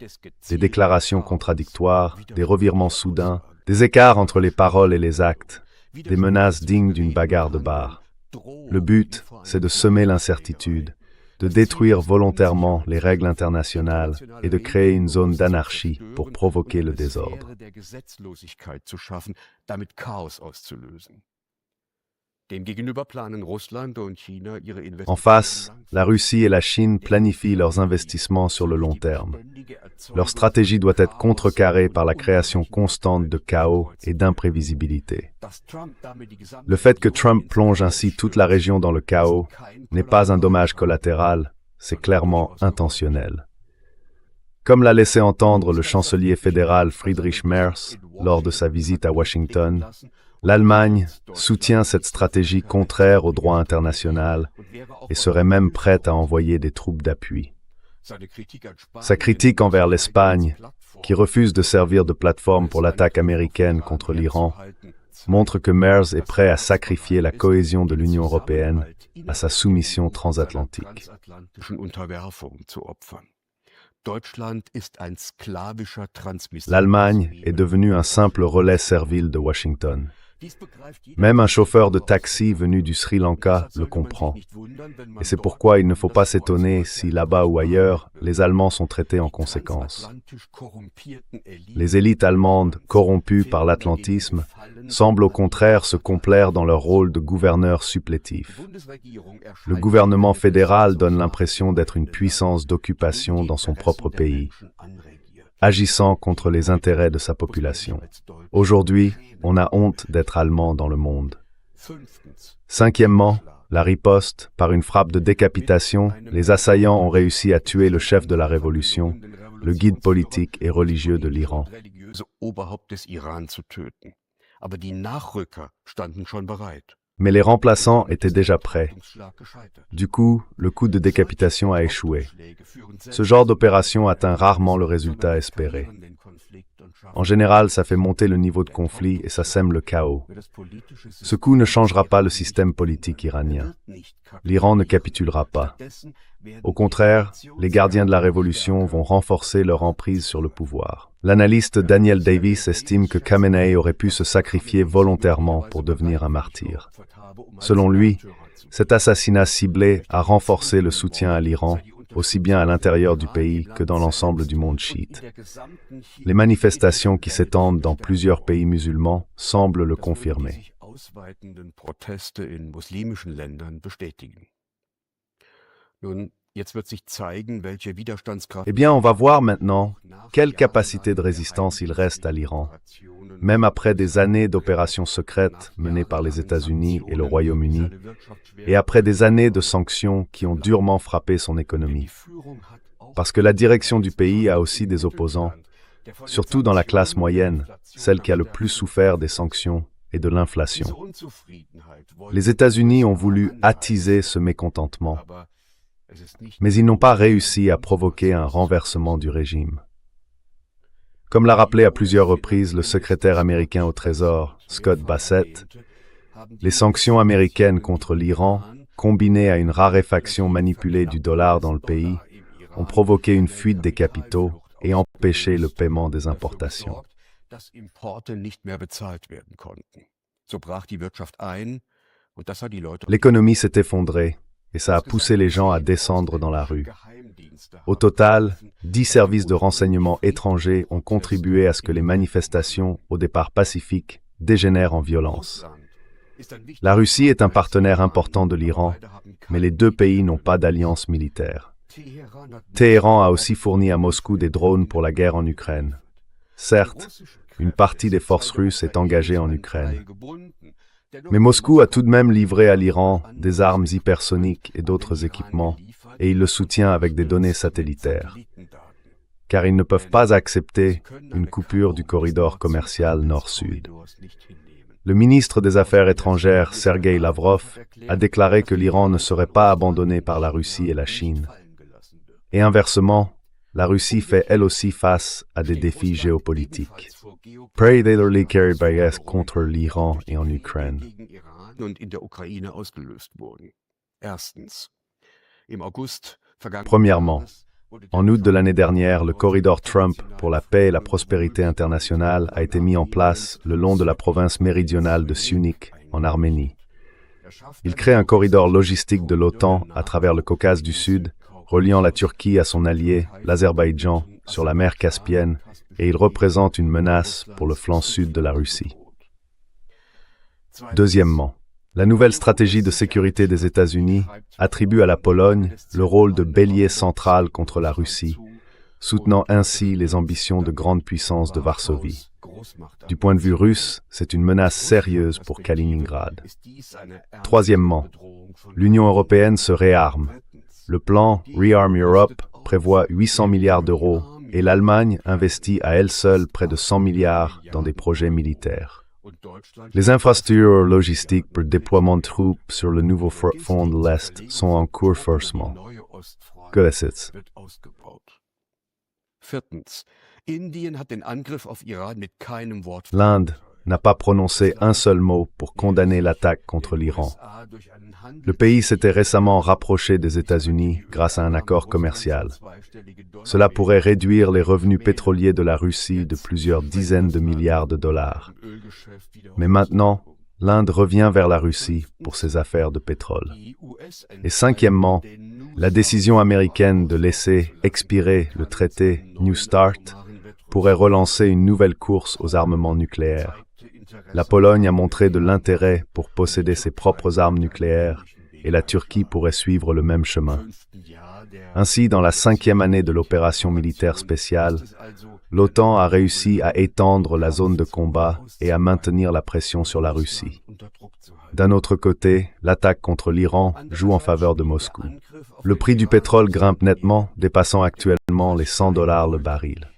des déclarations contradictoires, des revirements soudains, des écarts entre les paroles et les actes, des menaces dignes d'une bagarre de bar. Le but, c'est de semer l'incertitude, de détruire volontairement les règles internationales et de créer une zone d'anarchie pour provoquer le désordre. En face, la Russie et la Chine planifient leurs investissements sur le long terme. Leur stratégie doit être contrecarrée par la création constante de chaos et d'imprévisibilité. Le fait que Trump plonge ainsi toute la région dans le chaos n'est pas un dommage collatéral, c'est clairement intentionnel. Comme l'a laissé entendre le chancelier fédéral Friedrich Merz lors de sa visite à Washington, l'Allemagne soutient cette stratégie contraire au droit international et serait même prête à envoyer des troupes d'appui. Sa critique envers l'Espagne, qui refuse de servir de plateforme pour l'attaque américaine contre l'Iran, montre que Merz est prêt à sacrifier la cohésion de l'Union européenne à sa soumission transatlantique. L'Allemagne est devenue un simple relais servile de Washington. Même un chauffeur de taxi venu du Sri Lanka le comprend. Et c'est pourquoi il ne faut pas s'étonner si, là-bas ou ailleurs, les Allemands sont traités en conséquence. Les élites allemandes, corrompues par l'atlantisme, semblent au contraire se complaire dans leur rôle de gouverneurs supplétifs. Le gouvernement fédéral donne l'impression d'être une puissance d'occupation dans son propre pays, agissant contre les intérêts de sa population. Aujourd'hui, on a honte d'être allemand dans le monde. Cinquièmement, la riposte, par une frappe de décapitation, les assaillants ont réussi à tuer le chef de la révolution, le guide politique et religieux de l'Iran. Mais les remplaçants étaient déjà prêts. Du coup, le coup de décapitation a échoué. Ce genre d'opération atteint rarement le résultat espéré. En général, ça fait monter le niveau de conflit et ça sème le chaos. Ce coup ne changera pas le système politique iranien. L'Iran ne capitulera pas. Au contraire, les gardiens de la révolution vont renforcer leur emprise sur le pouvoir. L'analyste Daniel Davis estime que Khamenei aurait pu se sacrifier volontairement pour devenir un martyr. Selon lui, cet assassinat ciblé a renforcé le soutien à l'Iran, aussi bien à l'intérieur du pays que dans l'ensemble du monde chiite. Les manifestations qui s'étendent dans plusieurs pays musulmans semblent le confirmer. Eh bien, on va voir maintenant quelle capacité de résistance il reste à l'Iran, même après des années d'opérations secrètes menées par les États-Unis et le Royaume-Uni, et après des années de sanctions qui ont durement frappé son économie. Parce que la direction du pays a aussi des opposants, surtout dans la classe moyenne, celle qui a le plus souffert des sanctions et de l'inflation. Les États-Unis ont voulu attiser ce mécontentement, mais ils n'ont pas réussi à provoquer un renversement du régime. Comme l'a rappelé à plusieurs reprises le secrétaire américain au Trésor, Scott Bassett, les sanctions américaines contre l'Iran, combinées à une raréfaction manipulée du dollar dans le pays, ont provoqué une fuite des capitaux et empêché le paiement des importations. L'économie s'est effondrée et ça a poussé les gens à descendre dans la rue. Au total, 10 services de renseignement étrangers ont contribué à ce que les manifestations, au départ pacifiques, dégénèrent en violence. La Russie est un partenaire important de l'Iran, mais les deux pays n'ont pas d'alliance militaire. Téhéran a aussi fourni à Moscou des drones pour la guerre en Ukraine. Certes, une partie des forces russes est engagée en Ukraine. Mais Moscou a tout de même livré à l'Iran des armes hypersoniques et d'autres équipements, et il le soutient avec des données satellitaires. Car ils ne peuvent pas accepter une coupure du corridor commercial nord-sud. Le ministre des Affaires étrangères, Sergueï Lavrov, a déclaré que l'Iran ne serait pas abandonné par la Russie et la Chine. Et inversement, la Russie fait elle aussi face à des défis géopolitiques. Prédatorly carried by US contre l'Iran et en Ukraine. Premièrement, en août de l'année dernière, le corridor Trump pour la paix et la prospérité internationale a été mis en place le long de la province méridionale de Syunik, en Arménie. Il crée un corridor logistique de l'OTAN à travers le Caucase du Sud, reliant la Turquie à son allié, l'Azerbaïdjan, sur la mer Caspienne, et il représente une menace pour le flanc sud de la Russie. Deuxièmement, la nouvelle stratégie de sécurité des États-Unis attribue à la Pologne le rôle de bélier central contre la Russie, soutenant ainsi les ambitions de grande puissance de Varsovie. Du point de vue russe, c'est une menace sérieuse pour Kaliningrad. Troisièmement, l'Union européenne se réarme. Le plan Rearm Europe prévoit 800 milliards d'euros et l'Allemagne investit à elle seule près de 100 milliards dans des projets militaires. Les infrastructures logistiques pour déploiement de troupes sur le nouveau front de l'Est sont en cours forcément. L'Inde n'a pas prononcé un seul mot pour condamner l'attaque contre l'Iran. Le pays s'était récemment rapproché des États-Unis grâce à un accord commercial. Cela pourrait réduire les revenus pétroliers de la Russie de plusieurs dizaines de milliards de dollars. Mais maintenant, l'Inde revient vers la Russie pour ses affaires de pétrole. Et cinquièmement, la décision américaine de laisser expirer le traité New START pourrait relancer une nouvelle course aux armements nucléaires. La Pologne a montré de l'intérêt pour posséder ses propres armes nucléaires et la Turquie pourrait suivre le même chemin. Ainsi, dans la 5e année de l'opération militaire spéciale, l'OTAN a réussi à étendre la zone de combat et à maintenir la pression sur la Russie. D'un autre côté, l'attaque contre l'Iran joue en faveur de Moscou. Le prix du pétrole grimpe nettement, dépassant actuellement les $100 le baril.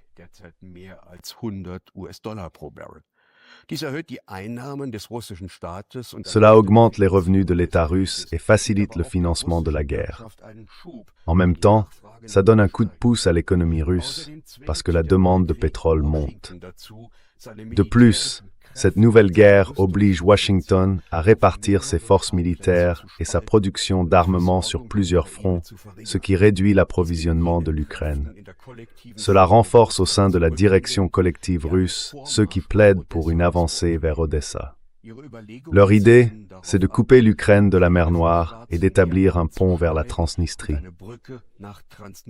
Cela augmente les revenus de l'État russe et facilite le financement de la guerre. En même temps, ça donne un coup de pouce à l'économie russe, parce que la demande de pétrole monte. De plus, cette nouvelle guerre oblige Washington à répartir ses forces militaires et sa production d'armement sur plusieurs fronts, ce qui réduit l'approvisionnement de l'Ukraine. Cela renforce au sein de la direction collective russe ceux qui plaident pour une avancée vers Odessa. Leur idée, c'est de couper l'Ukraine de la mer Noire et d'établir un pont vers la Transnistrie.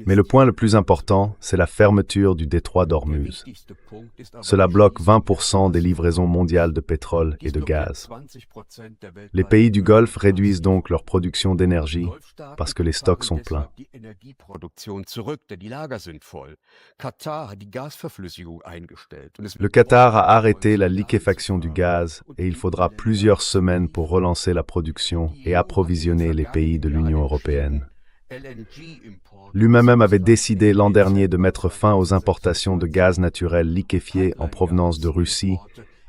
Mais le point le plus important, c'est la fermeture du détroit d'Ormuz. Cela bloque 20% des livraisons mondiales de pétrole et de gaz. Les pays du Golfe réduisent donc leur production d'énergie parce que les stocks sont pleins. Le Qatar a arrêté la liquéfaction du gaz et il faudra plusieurs semaines pour relancer la production et approvisionner les pays de l'Union européenne. Lui-même avait décidé l'an dernier de mettre fin aux importations de gaz naturel liquéfié en provenance de Russie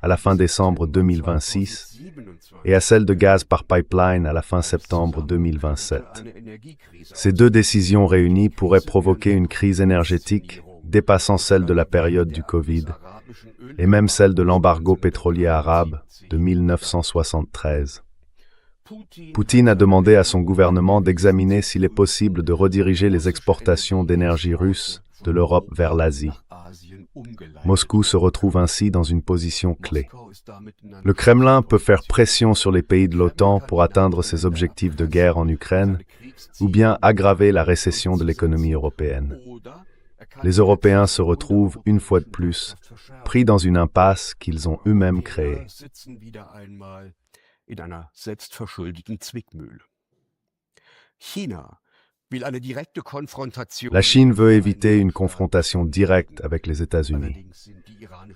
à la fin décembre 2026 et à celle de gaz par pipeline à la fin septembre 2027. Ces deux décisions réunies pourraient provoquer une crise énergétique dépassant celle de la période du Covid et même celle de l'embargo pétrolier arabe de 1973. Poutine a demandé à son gouvernement d'examiner s'il est possible de rediriger les exportations d'énergie russe de l'Europe vers l'Asie. Moscou se retrouve ainsi dans une position clé. Le Kremlin peut faire pression sur les pays de l'OTAN pour atteindre ses objectifs de guerre en Ukraine, ou bien aggraver la récession de l'économie européenne. Les Européens se retrouvent, une fois de plus, pris dans une impasse qu'ils ont eux-mêmes créée. La Chine veut éviter une confrontation directe avec les États-Unis.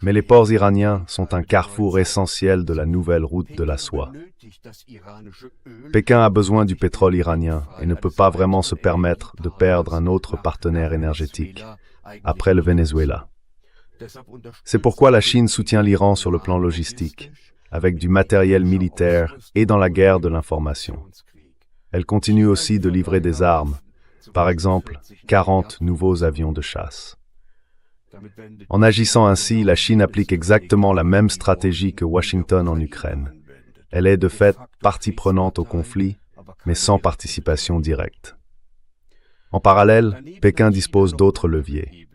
Mais les ports iraniens sont un carrefour essentiel de la nouvelle route de la soie. Pékin a besoin du pétrole iranien et ne peut pas vraiment se permettre de perdre un autre partenaire énergétique, après le Venezuela. C'est pourquoi la Chine soutient l'Iran sur le plan logistique, avec du matériel militaire et dans la guerre de l'information. Elle continue aussi de livrer des armes, par exemple 40 nouveaux avions de chasse. En agissant ainsi, la Chine applique exactement la même stratégie que Washington en Ukraine. Elle est de fait partie prenante au conflit, mais sans participation directe. En parallèle, Pékin dispose d'autres leviers.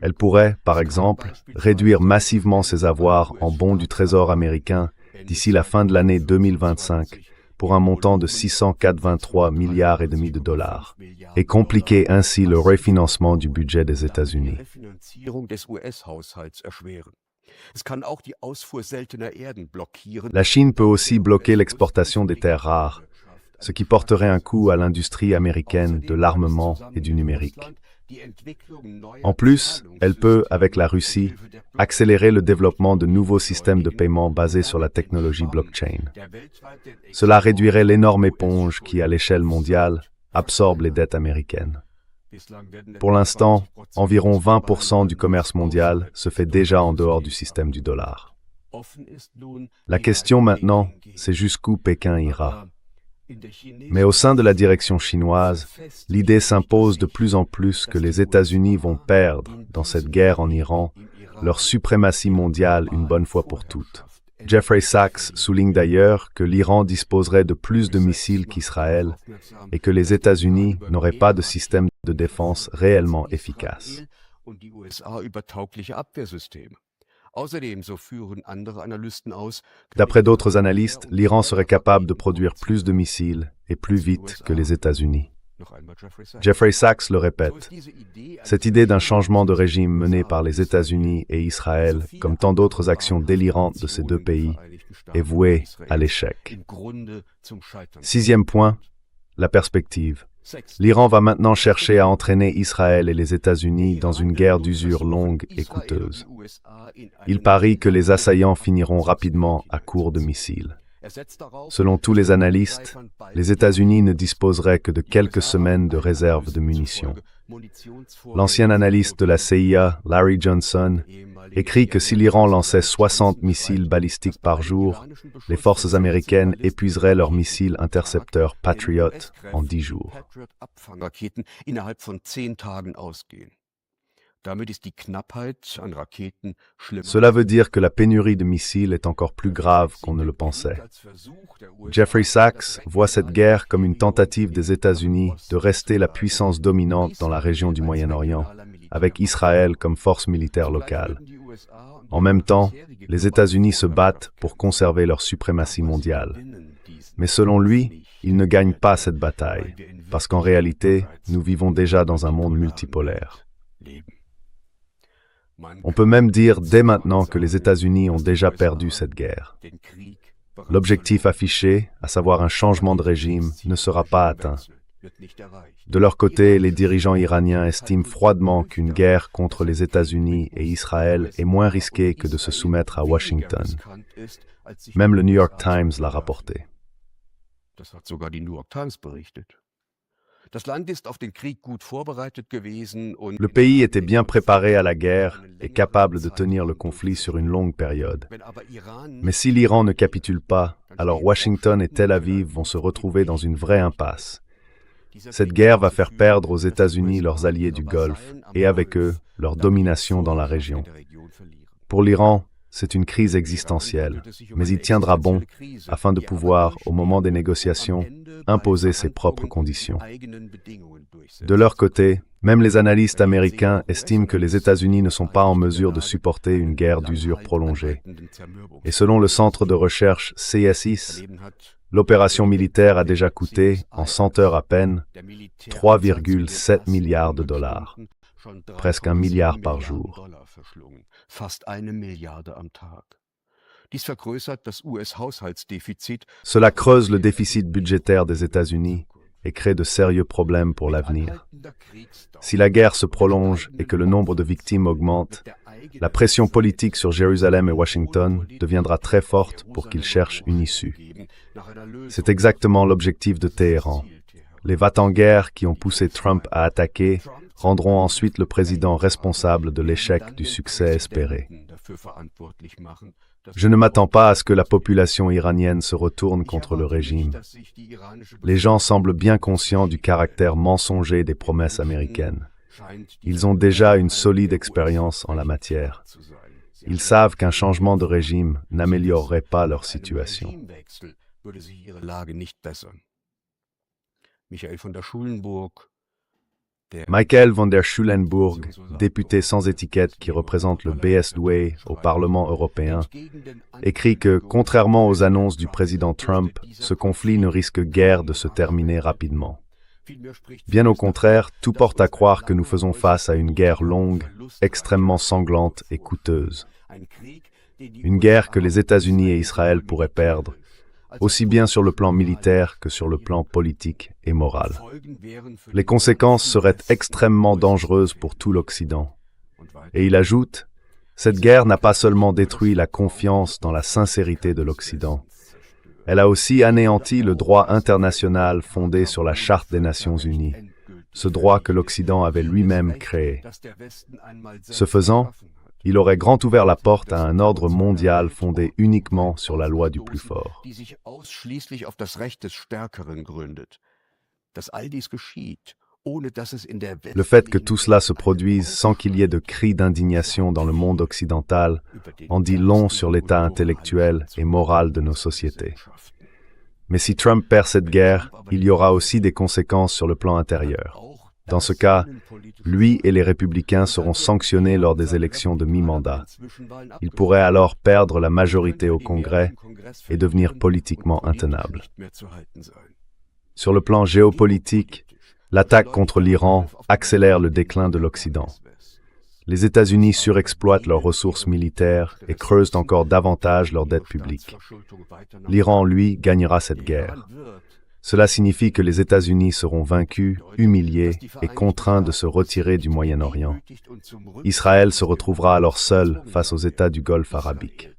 Elle pourrait, par exemple, réduire massivement ses avoirs en bons du Trésor américain d'ici la fin de l'année 2025 pour un montant de 683 milliards et demi de dollars et compliquer ainsi le refinancement du budget des États-Unis. La Chine peut aussi bloquer l'exportation des terres rares, ce qui porterait un coup à l'industrie américaine de l'armement et du numérique. En plus, elle peut, avec la Russie, accélérer le développement de nouveaux systèmes de paiement basés sur la technologie blockchain. Cela réduirait l'énorme éponge qui, à l'échelle mondiale, absorbe les dettes américaines. Pour l'instant, environ 20% du commerce mondial se fait déjà en dehors du système du dollar. La question maintenant, c'est jusqu'où Pékin ira. Mais au sein de la direction chinoise, l'idée s'impose de plus en plus que les États-Unis vont perdre, dans cette guerre en Iran, leur suprématie mondiale une bonne fois pour toutes. Jeffrey Sachs souligne d'ailleurs que l'Iran disposerait de plus de missiles qu'Israël et que les États-Unis n'auraient pas de système de défense réellement efficace. D'après d'autres analystes, l'Iran serait capable de produire plus de missiles et plus vite que les États-Unis. Jeffrey Sachs le répète. Cette idée d'un changement de régime mené par les États-Unis et Israël, comme tant d'autres actions délirantes de ces deux pays, est vouée à l'échec. Sixième point, la perspective. L'Iran va maintenant chercher à entraîner Israël et les États-Unis dans une guerre d'usure longue et coûteuse. Il parie que les assaillants finiront rapidement à court de missiles. Selon tous les analystes, les États-Unis ne disposeraient que de quelques semaines de réserve de munitions. L'ancien analyste de la CIA, Larry Johnson, écrit que si l'Iran lançait 60 missiles balistiques par jour, les forces américaines épuiseraient leurs missiles intercepteurs Patriot en 10 jours. Cela veut dire que la pénurie de missiles est encore plus grave qu'on ne le pensait. Jeffrey Sachs voit cette guerre comme une tentative des États-Unis de rester la puissance dominante dans la région du Moyen-Orient, avec Israël comme force militaire locale. En même temps, les États-Unis se battent pour conserver leur suprématie mondiale. Mais selon lui, ils ne gagnent pas cette bataille, parce qu'en réalité, nous vivons déjà dans un monde multipolaire. On peut même dire dès maintenant que les États-Unis ont déjà perdu cette guerre. L'objectif affiché, à savoir un changement de régime, ne sera pas atteint. De leur côté, les dirigeants iraniens estiment froidement qu'une guerre contre les États-Unis et Israël est moins risquée que de se soumettre à Washington. Même le New York Times l'a rapporté. Le pays était bien préparé à la guerre et capable de tenir le conflit sur une longue période. Mais si l'Iran ne capitule pas, alors Washington et Tel Aviv vont se retrouver dans une vraie impasse. Cette guerre va faire perdre aux États-Unis leurs alliés du Golfe et avec eux, leur domination dans la région. Pour l'Iran, c'est une crise existentielle, mais il tiendra bon afin de pouvoir, au moment des négociations, imposer ses propres conditions. De leur côté, même les analystes américains estiment que les États-Unis ne sont pas en mesure de supporter une guerre d'usure prolongée. Et selon le centre de recherche CSIS, l'opération militaire a déjà coûté, en 100 heures à peine, 3,7 milliards de dollars, presque 1 milliard par jour. Cela creuse le déficit budgétaire des États-Unis et crée de sérieux problèmes pour l'avenir. Si la guerre se prolonge et que le nombre de victimes augmente, la pression politique sur Jérusalem et Washington deviendra très forte pour qu'ils cherchent une issue. C'est exactement l'objectif de Téhéran. Les va-t-en-guerre qui ont poussé Trump à attaquer rendront ensuite le président responsable de l'échec du succès espéré. Je ne m'attends pas à ce que la population iranienne se retourne contre le régime. Les gens semblent bien conscients du caractère mensonger des promesses américaines. Ils ont déjà une solide expérience en la matière. Ils savent qu'un changement de régime n'améliorerait pas leur situation. Michael von der Schulenburg, député sans étiquette qui représente le BSW au Parlement européen, écrit que, contrairement aux annonces du président Trump, ce conflit ne risque guère de se terminer rapidement. Bien au contraire, tout porte à croire que nous faisons face à une guerre longue, extrêmement sanglante et coûteuse. Une guerre que les États-Unis et Israël pourraient perdre, aussi bien sur le plan militaire que sur le plan politique et moral. Les conséquences seraient extrêmement dangereuses pour tout l'Occident. Et il ajoute, cette guerre n'a pas seulement détruit la confiance dans la sincérité de l'Occident, elle a aussi anéanti le droit international fondé sur la Charte des Nations Unies, ce droit que l'Occident avait lui-même créé. Ce faisant, il aurait grand ouvert la porte à un ordre mondial fondé uniquement sur la loi du plus fort. Le fait que tout cela se produise sans qu'il y ait de cris d'indignation dans le monde occidental en dit long sur l'état intellectuel et moral de nos sociétés. Mais si Trump perd cette guerre, il y aura aussi des conséquences sur le plan intérieur. Dans ce cas, lui et les républicains seront sanctionnés lors des élections de mi-mandat. Il pourrait alors perdre la majorité au Congrès et devenir politiquement intenable. Sur le plan géopolitique, l'attaque contre l'Iran accélère le déclin de l'Occident. Les États-Unis surexploitent leurs ressources militaires et creusent encore davantage leur dette publique. L'Iran, lui, gagnera cette guerre. Cela signifie que les États-Unis seront vaincus, humiliés et contraints de se retirer du Moyen-Orient. Israël se retrouvera alors seul face aux États du Golfe arabique.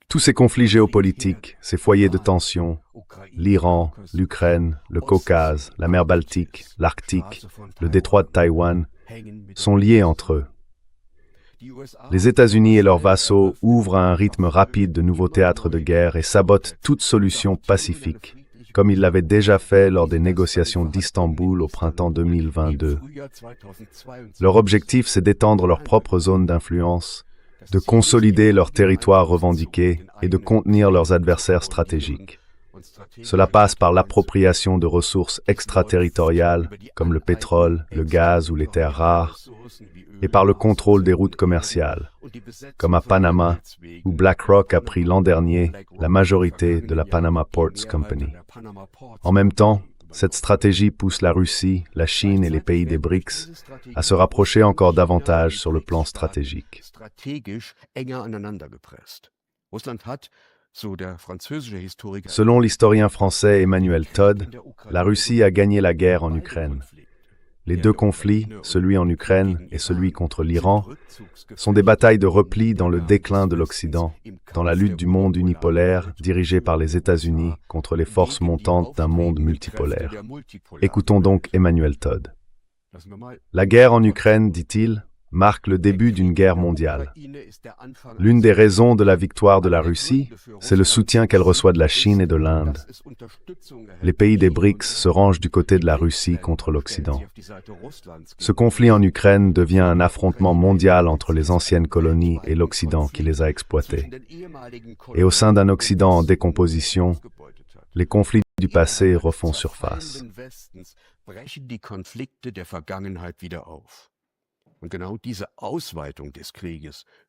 Tous ces conflits géopolitiques, ces foyers de tension, l'Iran, l'Ukraine, le Caucase, la mer Baltique, l'Arctique, le détroit de Taïwan, sont liés entre eux. Les États-Unis et leurs vassaux ouvrent à un rythme rapide de nouveaux théâtres de guerre et sabotent toute solution pacifique, comme ils l'avaient déjà fait lors des négociations d'Istanbul au printemps 2022. Leur objectif, c'est d'étendre leur propre zone d'influence, de consolider leurs territoires revendiqués et de contenir leurs adversaires stratégiques. Cela passe par l'appropriation de ressources extraterritoriales comme le pétrole, le gaz ou les terres rares, et par le contrôle des routes commerciales, comme à Panama, où BlackRock a pris l'an dernier la majorité de la Panama Ports Company. En même temps, cette stratégie pousse la Russie, la Chine et les pays des BRICS à se rapprocher encore davantage sur le plan stratégique. Selon l'historien français Emmanuel Todd, la Russie a gagné la guerre en Ukraine. Les deux conflits, celui en Ukraine et celui contre l'Iran, sont des batailles de repli dans le déclin de l'Occident, dans la lutte du monde unipolaire dirigé par les États-Unis contre les forces montantes d'un monde multipolaire. Écoutons donc Emmanuel Todd. La guerre en Ukraine, dit-il, marque le début d'une guerre mondiale. L'une des raisons de la victoire de la Russie, c'est le soutien qu'elle reçoit de la Chine et de l'Inde. Les pays des BRICS se rangent du côté de la Russie contre l'Occident. Ce conflit en Ukraine devient un affrontement mondial entre les anciennes colonies et l'Occident qui les a exploitées. Et au sein d'un Occident en décomposition, les conflits du passé refont surface.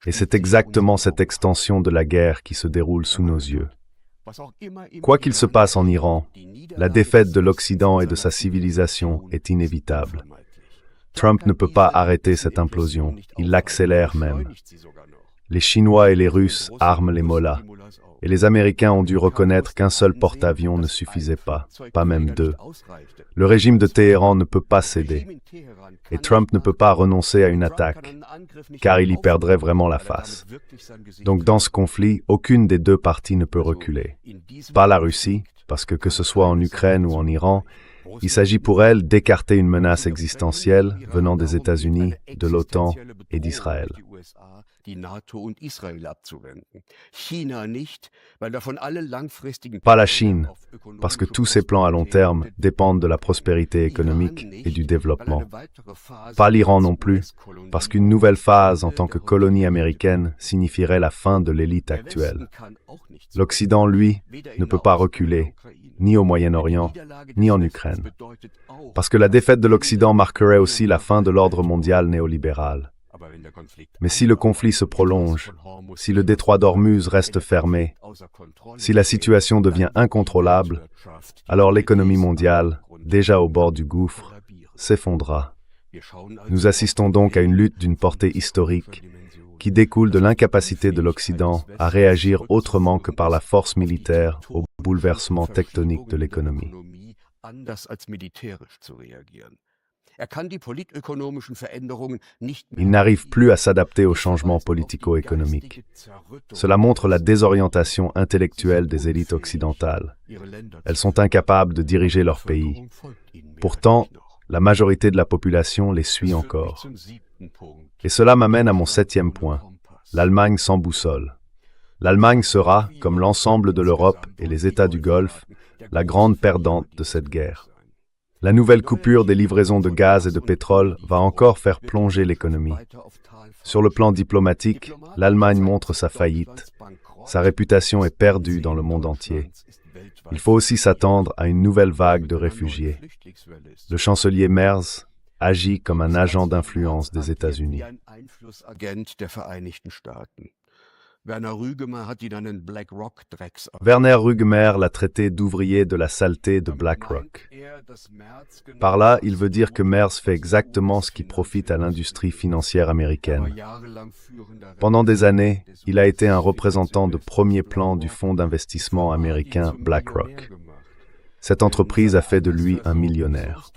Et c'est exactement cette extension de la guerre qui se déroule sous nos yeux. Quoi qu'il se passe en Iran, la défaite de l'Occident et de sa civilisation est inévitable. Trump ne peut pas arrêter cette implosion, il l'accélère même. Les Chinois et les Russes arment les mollahs, et les Américains ont dû reconnaître qu'un seul porte-avions ne suffisait pas même deux. Le régime de Téhéran ne peut pas céder, et Trump ne peut pas renoncer à une attaque, car il y perdrait vraiment la face. Donc dans ce conflit, aucune des deux parties ne peut reculer. Pas la Russie, parce que ce soit en Ukraine ou en Iran, Il s'agit pour elle d'écarter une menace existentielle venant des États-Unis, de l'OTAN et d'Israël. Pas la Chine, parce que tous ses plans à long terme dépendent de la prospérité économique et du développement. Pas l'Iran non plus, parce qu'une nouvelle phase en tant que colonie américaine signifierait la fin de l'élite actuelle. L'Occident, lui, ne peut pas reculer, ni au Moyen-Orient, ni en Ukraine. Parce que la défaite de l'Occident marquerait aussi la fin de l'ordre mondial néolibéral. Mais si le conflit se prolonge, si le détroit d'Ormuz reste fermé, si la situation devient incontrôlable, alors l'économie mondiale, déjà au bord du gouffre, s'effondrera. Nous assistons donc à une lutte d'une portée historique qui découle de l'incapacité de l'Occident à réagir autrement que par la force militaire au bouleversement tectonique de l'économie. Il n'arrive plus à s'adapter aux changements politico-économiques. Cela montre la désorientation intellectuelle des élites occidentales. Elles sont incapables de diriger leur pays. Pourtant, la majorité de la population les suit encore. Et cela m'amène à mon 7e point, l'Allemagne sans boussole. L'Allemagne sera, comme l'ensemble de l'Europe et les États du Golfe, la grande perdante de cette guerre. La nouvelle coupure des livraisons de gaz et de pétrole va encore faire plonger l'économie. Sur le plan diplomatique, l'Allemagne montre sa faillite. Sa réputation est perdue dans le monde entier. Il faut aussi s'attendre à une nouvelle vague de réfugiés. Le chancelier Merz agit comme un agent d'influence des États-Unis. Werner Rugemer l'a traité d'ouvrier de la saleté de BlackRock. Par là, il veut dire que Merz fait exactement ce qui profite à l'industrie financière américaine. Pendant des années, il a été un représentant de premier plan du fonds d'investissement américain BlackRock. Cette entreprise a fait de lui un millionnaire.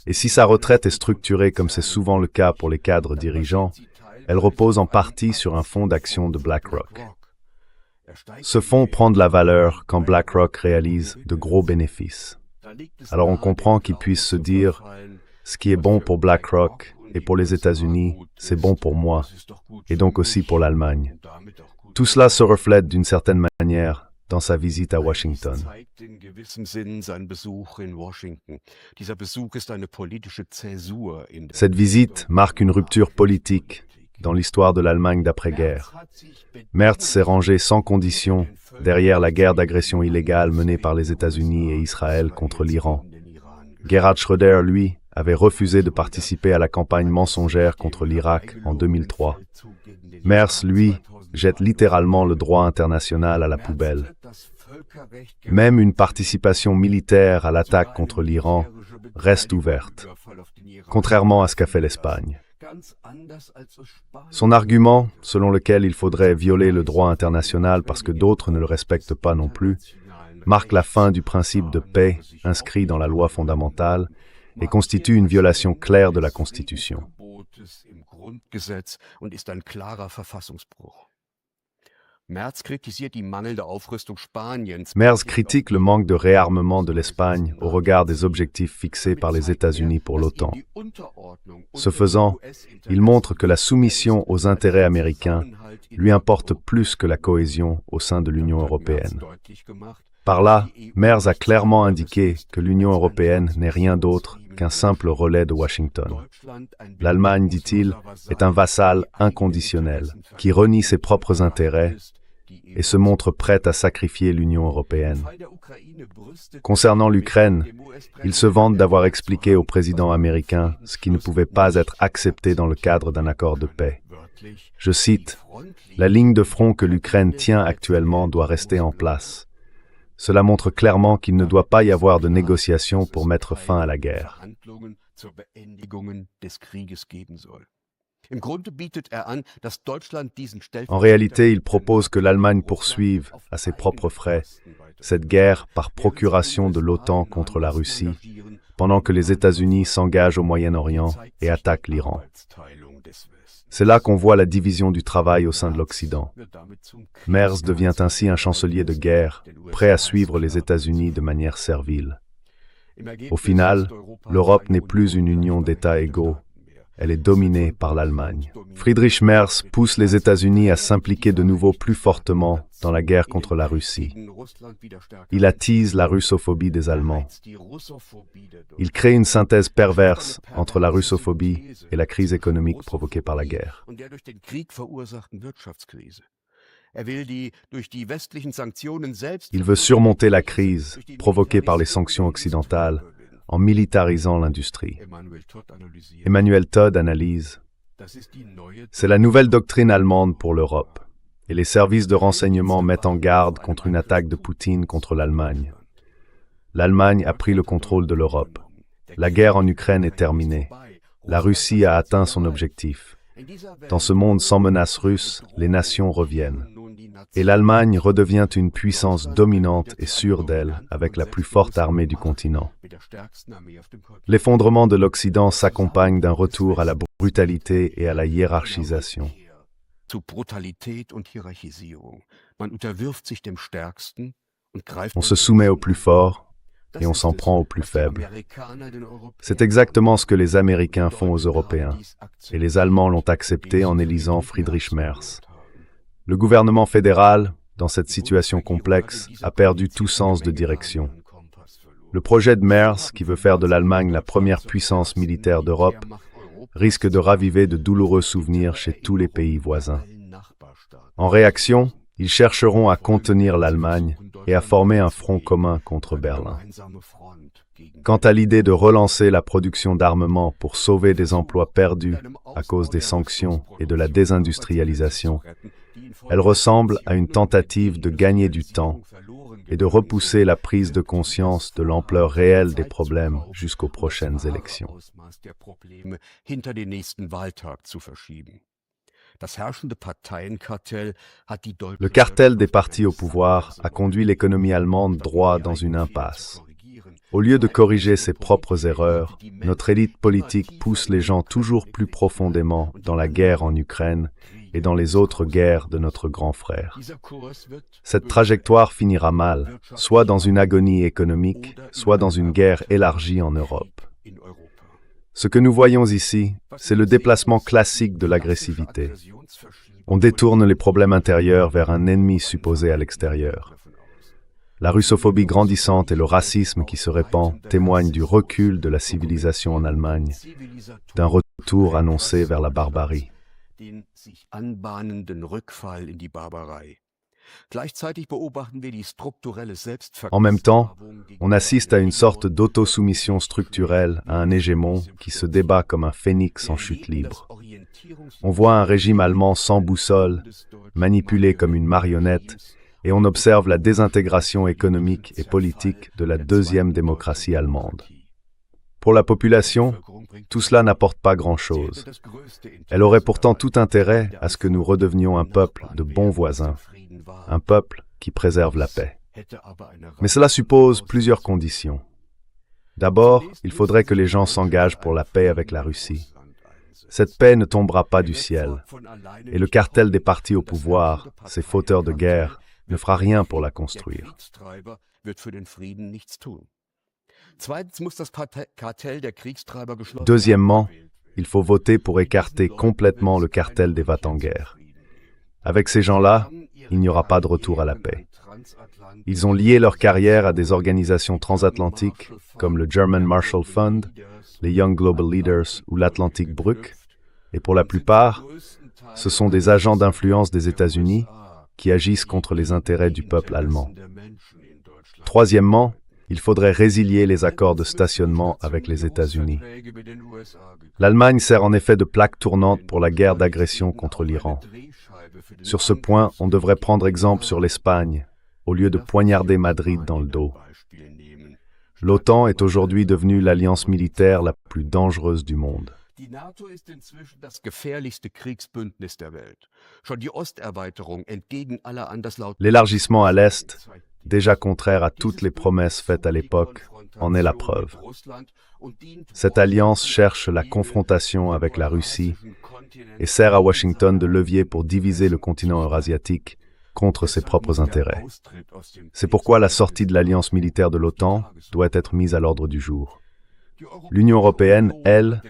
Et si sa retraite est structurée comme c'est souvent le cas pour les cadres dirigeants, elle repose en partie sur un fonds d'action de BlackRock. Ce fonds prend de la valeur quand BlackRock réalise de gros bénéfices. Alors on comprend qu'il puisse se dire « ce qui est bon pour BlackRock et pour les États-Unis, c'est bon pour moi, et donc aussi pour l'Allemagne ». Tout cela se reflète d'une certaine manière dans sa visite à Washington. Cette visite marque une rupture politique dans l'histoire de l'Allemagne d'après-guerre. Merz s'est rangé sans condition derrière la guerre d'agression illégale menée par les États-Unis et Israël contre l'Iran. Gerhard Schröder, lui, avait refusé de participer à la campagne mensongère contre l'Irak en 2003. Merz, lui, jette littéralement le droit international à la poubelle. Même une participation militaire à l'attaque contre l'Iran reste ouverte, contrairement à ce qu'a fait l'Espagne. Son argument, selon lequel il faudrait violer le droit international parce que d'autres ne le respectent pas non plus, marque la fin du principe de paix inscrit dans la loi fondamentale et constitue une violation claire de la Constitution. Merz critique le manque de réarmement de l'Espagne au regard des objectifs fixés par les États-Unis pour l'OTAN. Ce faisant, il montre que la soumission aux intérêts américains lui importe plus que la cohésion au sein de l'Union européenne. Par là, Merz a clairement indiqué que l'Union européenne n'est rien d'autre qu'un simple relais de Washington. L'Allemagne, dit-il, est un vassal inconditionnel qui renie ses propres intérêts et se montre prête à sacrifier l'Union européenne. Concernant l'Ukraine, ils se vantent d'avoir expliqué au président américain ce qui ne pouvait pas être accepté dans le cadre d'un accord de paix. Je cite, « La ligne de front que l'Ukraine tient actuellement doit rester en place. Cela montre clairement qu'il ne doit pas y avoir de négociations pour mettre fin à la guerre. » En réalité, il propose que l'Allemagne poursuive, à ses propres frais, cette guerre par procuration de l'OTAN contre la Russie, pendant que les États-Unis s'engagent au Moyen-Orient et attaquent l'Iran. C'est là qu'on voit la division du travail au sein de l'Occident. Merz devient ainsi un chancelier de guerre, prêt à suivre les États-Unis de manière servile. Au final, l'Europe n'est plus une union d'États égaux. Elle est dominée par l'Allemagne. Friedrich Merz pousse les États-Unis à s'impliquer de nouveau plus fortement dans la guerre contre la Russie. Il attise la russophobie des Allemands. Il crée une synthèse perverse entre la russophobie et la crise économique provoquée par la guerre. Il veut surmonter la crise provoquée par les sanctions occidentales en militarisant l'industrie. Emmanuel Todd analyse « C'est la nouvelle doctrine allemande pour l'Europe, et les services de renseignement mettent en garde contre une attaque de Poutine contre l'Allemagne. L'Allemagne a pris le contrôle de l'Europe. La guerre en Ukraine est terminée. La Russie a atteint son objectif. Dans ce monde sans menace russe, les nations reviennent. Et l'Allemagne redevient une puissance dominante et sûre d'elle, avec la plus forte armée du continent. L'effondrement de l'Occident s'accompagne d'un retour à la brutalité et à la hiérarchisation. On se soumet au plus fort et on s'en prend au plus faible. C'est exactement ce que les Américains font aux Européens, et les Allemands l'ont accepté en élisant Friedrich Merz. Le gouvernement fédéral, dans cette situation complexe, a perdu tout sens de direction. Le projet de Merz, qui veut faire de l'Allemagne la première puissance militaire d'Europe, risque de raviver de douloureux souvenirs chez tous les pays voisins. En réaction, ils chercheront à contenir l'Allemagne et à former un front commun contre Berlin. Quant à l'idée de relancer la production d'armements pour sauver des emplois perdus à cause des sanctions et de la désindustrialisation, elle ressemble à une tentative de gagner du temps et de repousser la prise de conscience de l'ampleur réelle des problèmes jusqu'aux prochaines élections. Le cartel des partis au pouvoir a conduit l'économie allemande droit dans une impasse. Au lieu de corriger ses propres erreurs, notre élite politique pousse les gens toujours plus profondément dans la guerre en Ukraine et dans les autres guerres de notre grand frère. Cette trajectoire finira mal, soit dans une agonie économique, soit dans une guerre élargie en Europe. Ce que nous voyons ici, c'est le déplacement classique de l'agressivité. On détourne les problèmes intérieurs vers un ennemi supposé à l'extérieur. La russophobie grandissante et le racisme qui se répand témoignent du recul de la civilisation en Allemagne, d'un retour annoncé vers la barbarie. En même temps, on assiste à une sorte d'autosoumission structurelle à un hégémon qui se débat comme un phénix en chute libre. On voit un régime allemand sans boussole, manipulé comme une marionnette, et on observe la désintégration économique et politique de la deuxième démocratie allemande. Pour la population, tout cela n'apporte pas grand-chose. Elle aurait pourtant tout intérêt à ce que nous redevenions un peuple de bons voisins, un peuple qui préserve la paix. Mais cela suppose plusieurs conditions. D'abord, il faudrait que les gens s'engagent pour la paix avec la Russie. Cette paix ne tombera pas du ciel, et le cartel des partis au pouvoir, ces fauteurs de guerre, ne fera rien pour la construire. Deuxièmement, il faut voter pour écarter complètement le cartel des va-t-en-guerre. Avec ces gens-là, il n'y aura pas de retour à la paix. Ils ont lié leur carrière à des organisations transatlantiques comme le German Marshall Fund, les Young Global Leaders ou l'Atlantic Brück, et pour la plupart, ce sont des agents d'influence des États-Unis qui agissent contre les intérêts du peuple allemand. Troisièmement, il faudrait résilier les accords de stationnement avec les États-Unis. L'Allemagne sert en effet de plaque tournante pour la guerre d'agression contre l'Iran. Sur ce point, on devrait prendre exemple sur l'Espagne, au lieu de poignarder Madrid dans le dos. L'OTAN est aujourd'hui devenue l'alliance militaire la plus dangereuse du monde. L'élargissement à l'Est, déjà contraire à toutes les promesses faites à l'époque, en est la preuve. Cette alliance cherche la confrontation avec la Russie et sert à Washington de levier pour diviser le continent eurasiatique contre ses propres intérêts. C'est pourquoi la sortie de l'alliance militaire de l'OTAN doit être mise à l'ordre du jour. L'Union européenne, elle,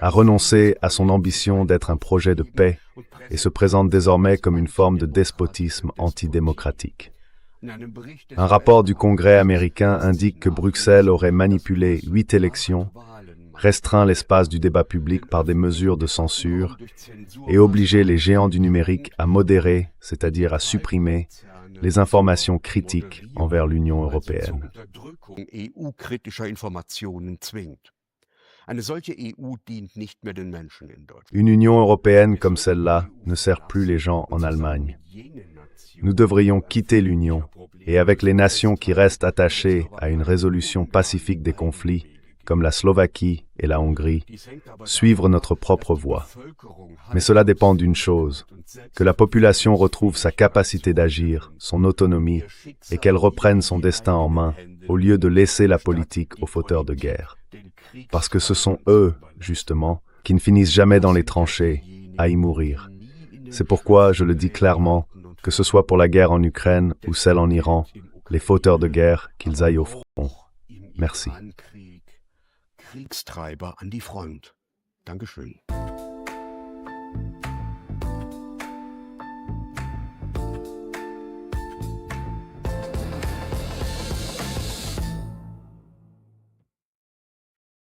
a renoncé à son ambition d'être un projet de paix et se présente désormais comme une forme de despotisme antidémocratique. Un rapport du Congrès américain indique que Bruxelles aurait manipulé 8 élections, restreint l'espace du débat public par des mesures de censure et obligé les géants du numérique à modérer, c'est-à-dire à supprimer, les informations critiques envers l'Union européenne. Une Union européenne comme celle-là ne sert plus les gens en Allemagne. Nous devrions quitter l'Union et avec les nations qui restent attachées à une résolution pacifique des conflits, comme la Slovaquie et la Hongrie, suivre notre propre voie. Mais cela dépend d'une chose, que la population retrouve sa capacité d'agir, son autonomie, et qu'elle reprenne son destin en main, au lieu de laisser la politique aux fauteurs de guerre. Parce que ce sont eux, justement, qui ne finissent jamais dans les tranchées, à y mourir. C'est pourquoi, je le dis clairement, que ce soit pour la guerre en Ukraine ou celle en Iran, les fauteurs de guerre, qu'ils aillent au front. Merci. Kriegstreiber an die Front. Dankeschön.